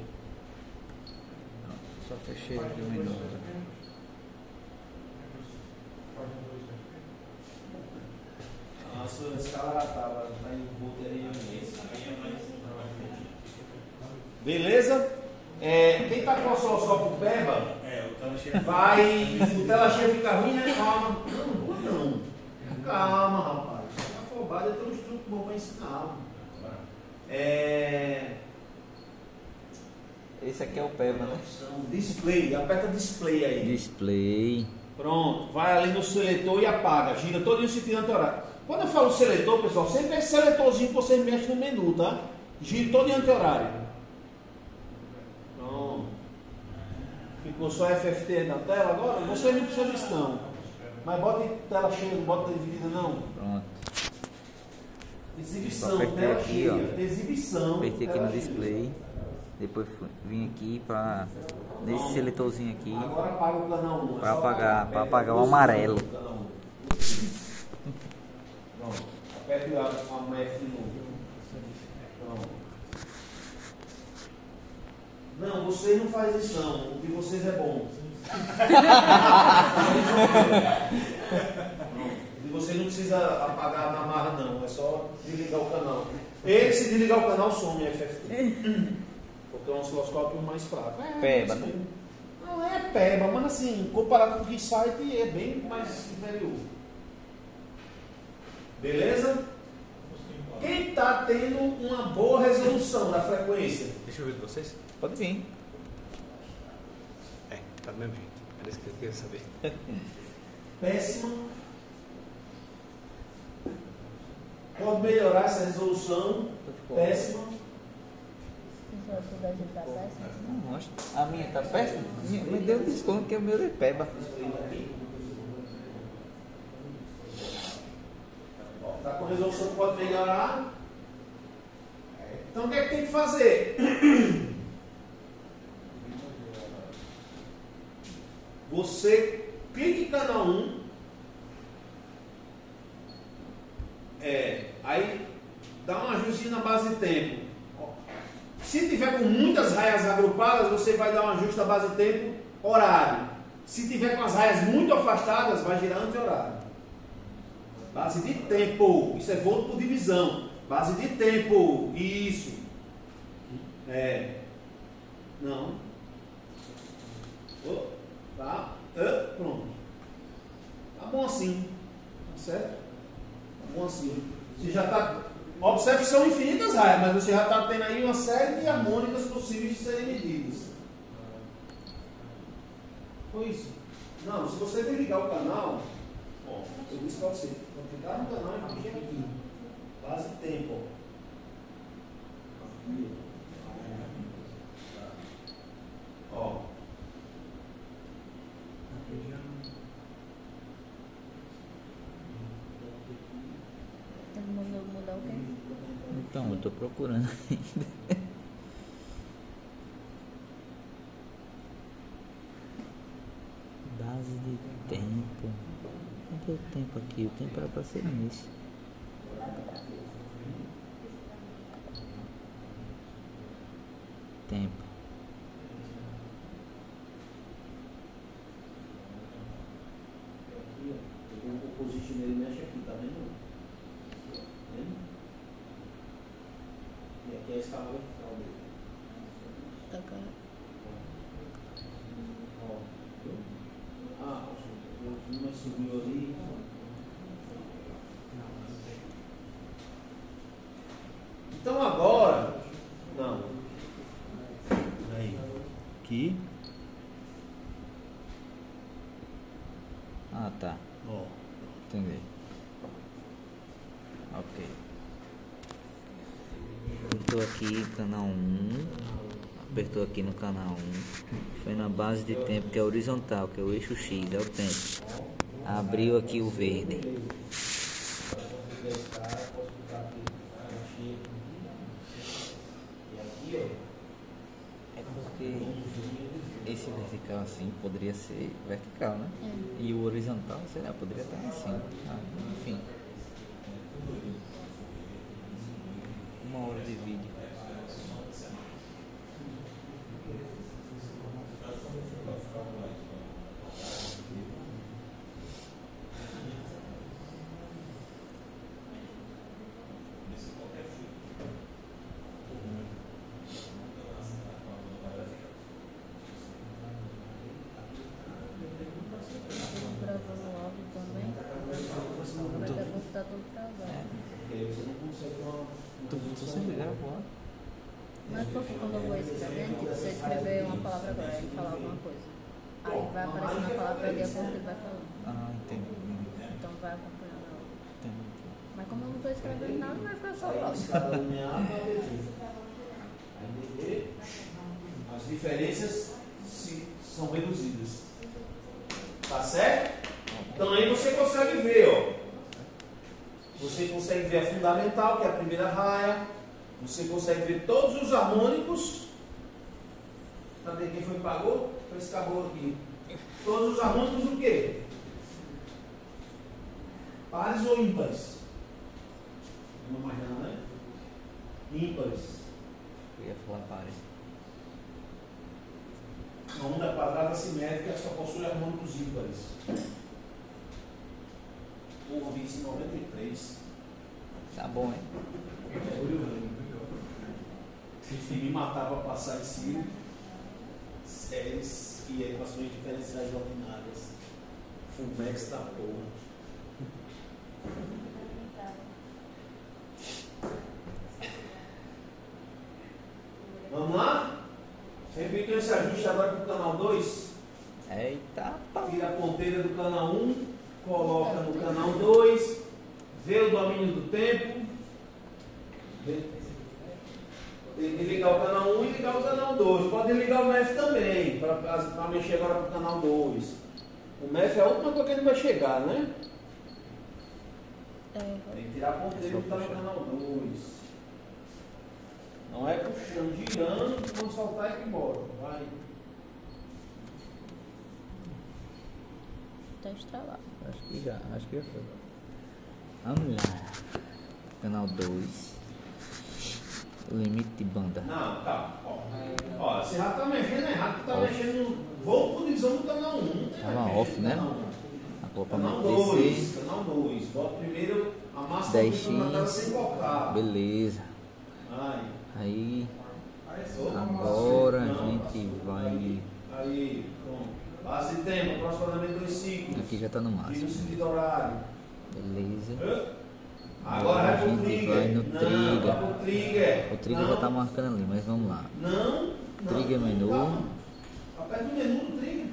Só fechei aqui o menu. A sua escala já estava em Volt RMS. Beleza? Quem está com o osciloscópio PEBA, o tela cheia fica ruim, né? Calma. Não. Calma, rapaz. Tá afobado, eu tenho uns truques bons para ensinar. Esse aqui é o PEBA, né? Display, aperta display aí. Display. Pronto, vai ali no seletor e apaga. Gira todo em sentido anti-horário. Quando eu falo seletor, pessoal, sempre é esse seletorzinho que você mexe no menu, tá? Gira todo em anti-horário. Pronto. Ficou só FFT na tela agora? Vocês não precisam disso não. Mas bota em tela cheia, não bota dividida não. Pronto. Exibição, Apertei tela aqui, cheia. ó. Exibição. Apertei aqui tela no cheia. display. Depois vim aqui para nesse seletorzinho aqui Agora apaga o canal 1. para apagar o amarelo. Pronto. Aperte a F de novo. Pronto. Não, vocês não fazem isso não. O de vocês é bom. O de vocês não precisa apagar na marra não. É só desligar o canal. Ele, se desligar o canal, some FFT. Porque é um osciloscópio mais fraco. PEBA, né? Não é PEBA, mas assim, comparado com o Keysight é bem mais inferior. Beleza? Quem está tendo uma boa resolução da frequência? Deixa eu ver de vocês. Pode vir. Tá do mesmo jeito. Era isso que eu queria saber. Péssima. Pode melhorar essa resolução. Péssima. Não, acho que a minha tá péssima. Me deu um desconto que é o meu de PEBA. Está com resolução que pode melhorar. Então o que é que tem que fazer? Você clica em canal 1. Aí dá um ajuste na base de tempo. Se tiver com muitas raias agrupadas, você vai dar um ajuste na base de tempo horário. Se tiver com as raias muito afastadas, vai girar anti-horário. Base de tempo. Isso é volt por divisão. Base de tempo. Isso. Não. Tá. Pronto. Tá bom assim. Tá certo? Tá bom assim. Você já está... Observe que são infinitas raias, mas você já está tendo aí uma série de harmônicas possíveis de serem medidas. Foi isso? Não, se você desligar o canal, eu disse para você, quando clicar no canal e clicar aqui, base de tempo. Ó. Mudar o quê? Então, eu tô procurando ainda. Base de tempo. Cadê o tempo aqui? O tempo era para ser nisso. positivo ele mexe aqui, tá vendo? Vendo? E aqui é a escala vertical dele. Tá claro. Ó, viu? Ah, o mas subiu ali. Então agora. Não. Aí. Aqui. Ah, tá. Ó. Entendi. Ok. Apertou aqui canal 1. Apertou aqui no canal 1. Foi na base de tempo que é horizontal, que é o eixo X, é o tempo. Abriu aqui o verde. É porque esse vertical assim poderia ser vertical, né? E o horizontal, sei lá, poderia estar assim. Ah, enfim. 1 hora de vídeo. Gravando o áudio também. Vai dar computador travado. Tu sempre gravou? Mas porque quando eu vou escrevendo, tipo, você escrever uma palavra agora, ele falar alguma coisa. Aí vai aparecendo a palavra de acordo com o que ele vai falando. Ah, entendi. Então vai acompanhando a outra. Entendi. Mas como eu não estou escrevendo nada, vai ficar só o áudio. As diferenças são reduzidas. Tá certo? Então aí você consegue ver, ó. Você consegue ver a fundamental, que é a primeira raia. Você consegue ver todos os harmônicos. Cadê quem foi que pagou? Foi esse caboclo aqui. Todos os harmônicos o quê? Pares ou ímpares? Não mais não, né? Ímpares. Eu ia falar pares. A onda quadrada simétrica só possui harmônicos ímpares. Porra, vi isso em 93. Tá bom, hein? Se me matar para passar esse séries e equações diferenciais ordinárias. Fumex da porra. Vamos lá? Repita esse ajuste agora para o canal 2. Eita, pá. Tira a ponteira do canal 1, coloca no canal 2, vê o domínio do tempo. Tem que ligar o canal 1 e ligar o canal 2. Pode ligar o MEF também, para mexer agora para o canal 2. O MEF é a última coisa que ele vai chegar, né? Tem que tirar a ponteira que está no canal 2. Não é puxando, girando, vamos soltar e ir embora. Vai. Tá estralado. Acho que já foi. Vamos lá. Canal 2. Limite de banda. Não, tá. Ó, você já tá mexendo errado, tu tá mexendo no voo por divisão do canal 1. Não tem Tava off, né? Acoplamento Canal 2, DC. canal 2. Bota primeiro a massa 10x. na tela sem cortar. Beleza. Vai. Aí. Agora a gente vai. Aí, pronto. Base de tempo, aproximadamente 2 ciclos. Aqui já tá no E no máximo. sentido horário. Beleza. Agora vai a pro gente trigger. vai no Não, trigger. vai pro trigger. O trigger já tá marcando ali, mas vamos lá. Não. Trigger menu. Calma. Aperta o menu do trigger.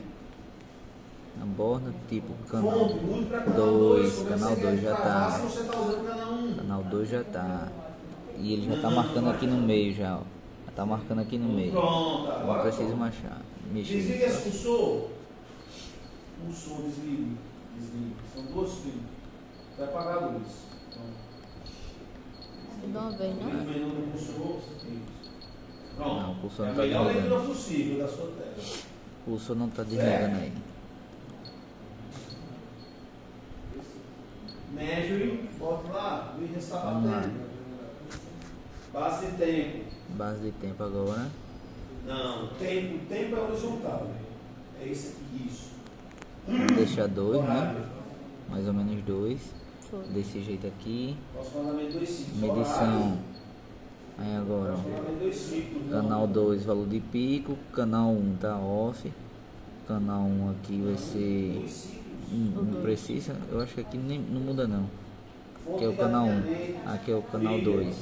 Aborda tipo Fonte, canal mude pra canal 2. 2. Canal 2 já tá. Se você tá usando o canal 1. Canal 2 já tá. E ele já tá marcando aqui no meio já, ó. Já tá marcando aqui no meio. Pronto, Não agora. preciso mexer. Desliga esse cursor. Cursor, desligue. Desligue. São 2 fios. Vai apagar a luz. De uma vez, Liga não? o menu do cursor. Isso. Pronto. Não, o cursor é não a tá melhor desligando. leitura possível da sua tela. O cursor não tá desligando aí. Measure, bota lá, o vídeo está Vamos lá. batendo. Base de tempo. Base de tempo agora. Não, tempo é horizontal. É isso aqui, isso. Deixa 2, né? mais ou menos 2. Foi. Desse jeito aqui. Próximo vazamento 2 ciclos. Medição. Aí agora, Próximo vazamento 2 ciclos. canal 2, valor de pico. Canal 1 tá off. Canal 1 aqui vai ser. Não precisa, eu acho que aqui nem, não muda não. Aqui é o canal 1. Aqui é o canal 2.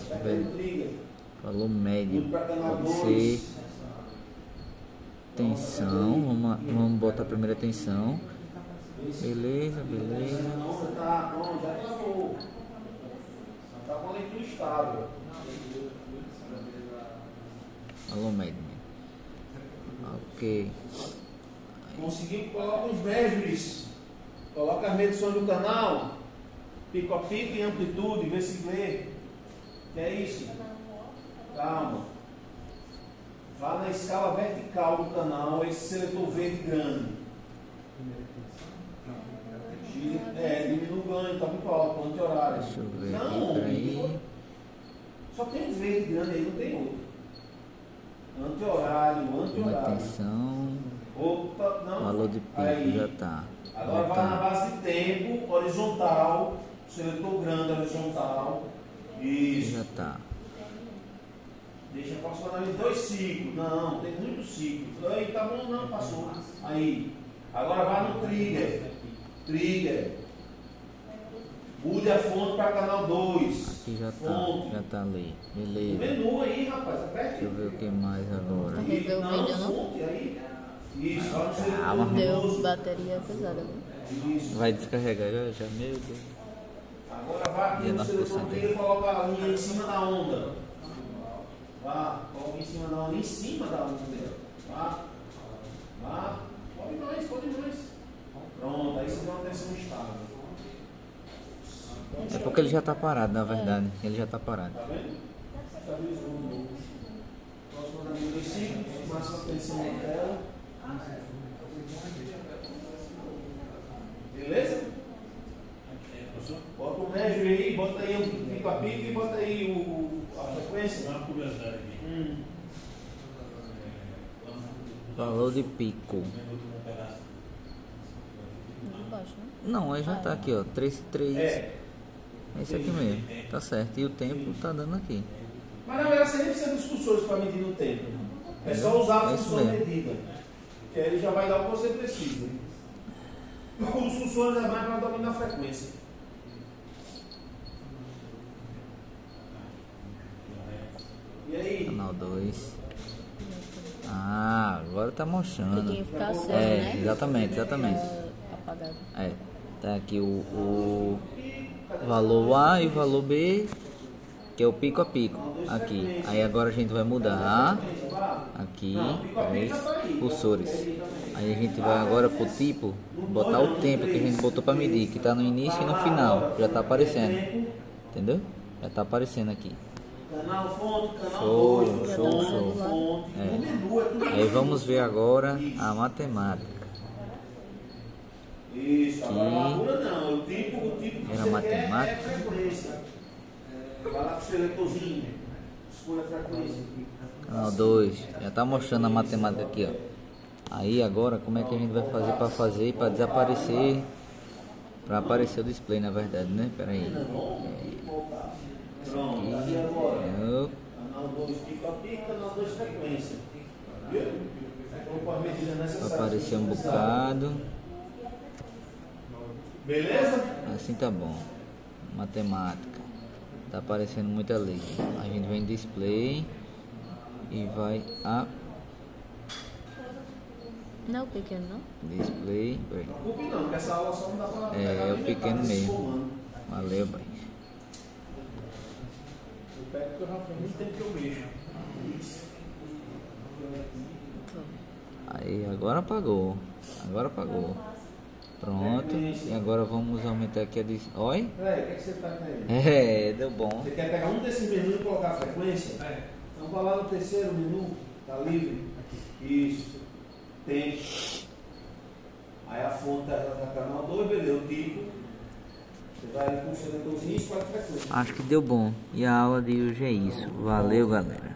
Valor médio. Pode ser tensão. Vamos botar a primeira tensão. Beleza, beleza. Já tá com a leitura estável. Valor médio. Ok. Conseguimos colocar os measures. Coloca as medições do canal. Pico a pico e amplitude. Vê se lê. Que é isso? Calma. Vá na escala vertical do canal. Esse seletor verde grande. Diminui o ganho, tá muito alto, anti-horário. Deixa eu ver Não, aqui, peraí. só tem um verde grande aí, não tem outro. Anti-horário. Uma tensão. Opa, não. Valor de pico Aí. já tá. Agora vai na base de tempo, horizontal. Seletor grande, horizontal. Isso. Já tá. Deixa aproximadamente 2 ciclos. Não, tem muitos ciclos. Aí, tá bom, não, passou. Aí. Agora vai no trigger. Mude a fonte para canal 2. Aqui já Fonte. tá ali. O Beleza. menu aí, rapaz, aperte. Deixa eu ver o que mais agora. Resolveu o Não, vídeo, não? fonte aí. Isso, vai no seletor Calma. Deu luminoso. bateria pesada, né? Isso. Vai descarregar já, meu Deus. Agora vai aqui no 19% seletor aí. trigger e coloca a linha em cima da onda. Vá, coloca em cima da onda, em cima da onda. Vá. Pode mais. Pronto, aí você tem uma tensão estável. É porque ele já tá parado, na verdade. Ele já tá parado. Tá vendo? Estabilizou de novo. Próximo vazamento 2 ciclos, máxima tensão na tela. Beleza? Bota o médio aí, bota aí o pico a pico e bota aí a frequência. Valor de pico. De baixo, né? Não, aí já tá aqui, ó. 3. É esse aqui mesmo. Tá certo. E o tempo tá dando aqui. Mas na verdade você nem precisa dos cursores para medir no tempo. É só usar a É isso função mesmo. medida. Que aí ele já vai dar o que você precisa. Os cursores é mais para dominar a frequência. E aí? Canal 2. Ah, agora tá mostrando. Tem que ficar aceso, É, né? exatamente. Apagado. É. Tá aqui o valor A e o valor B, que é o pico a pico. Aqui. Aí agora a gente vai mudar aqui os cursores. Aí a gente vai agora pro tipo, botar o tempo que a gente botou para medir, que tá no início e no final. Já tá aparecendo. Entendeu? Já tá aparecendo aqui. Canal fonte, canal Show, 2, show. fonte. É. O menu é tudo Aí vamos ver agora a matemática. Isso, agora a Aqui. largura não. O tipo que Era você matemática. quer é frequência. Vai lá pro seletorzinho. Escolha a frequência. Canal 2, já tá mostrando a matemática aqui, ó. Aí agora como é que a gente vai fazer para desaparecer, para aparecer o display, na verdade, né? Pera aí. Pronto, e agora? Eu- Canal 2 pico a pico, canal 2 frequência. Viu? Então, com a medida Vai necessária. aparecer um bocado. Beleza? Assim tá bom. Matemática. Tá aparecendo muita letra. A gente vem em display e vai a Não é o pequeno, não? display. Peraí. Preocupe não, porque essa aula só não dá pra pegar É o nem pequeno metade desse mesmo. comando. Valeu, pai. Eu pego porque eu já faz muito tempo que eu mexo. Aí agora apagou. Agora apagou. Pronto. E agora vamos aumentar aqui a Oi? Peraí, o que é que você tá querendo? É, deu bom. Você quer pegar um desses menus e colocar a frequência? Então vai lá no terceiro menu, tá livre? Isso. Tem. Aí a fonte tá canal 2, beleza, o tipo. Você vai ali com o seletorzinho e escolhe a frequência. Acho que deu bom. E a aula de hoje é isso. Valeu, galera.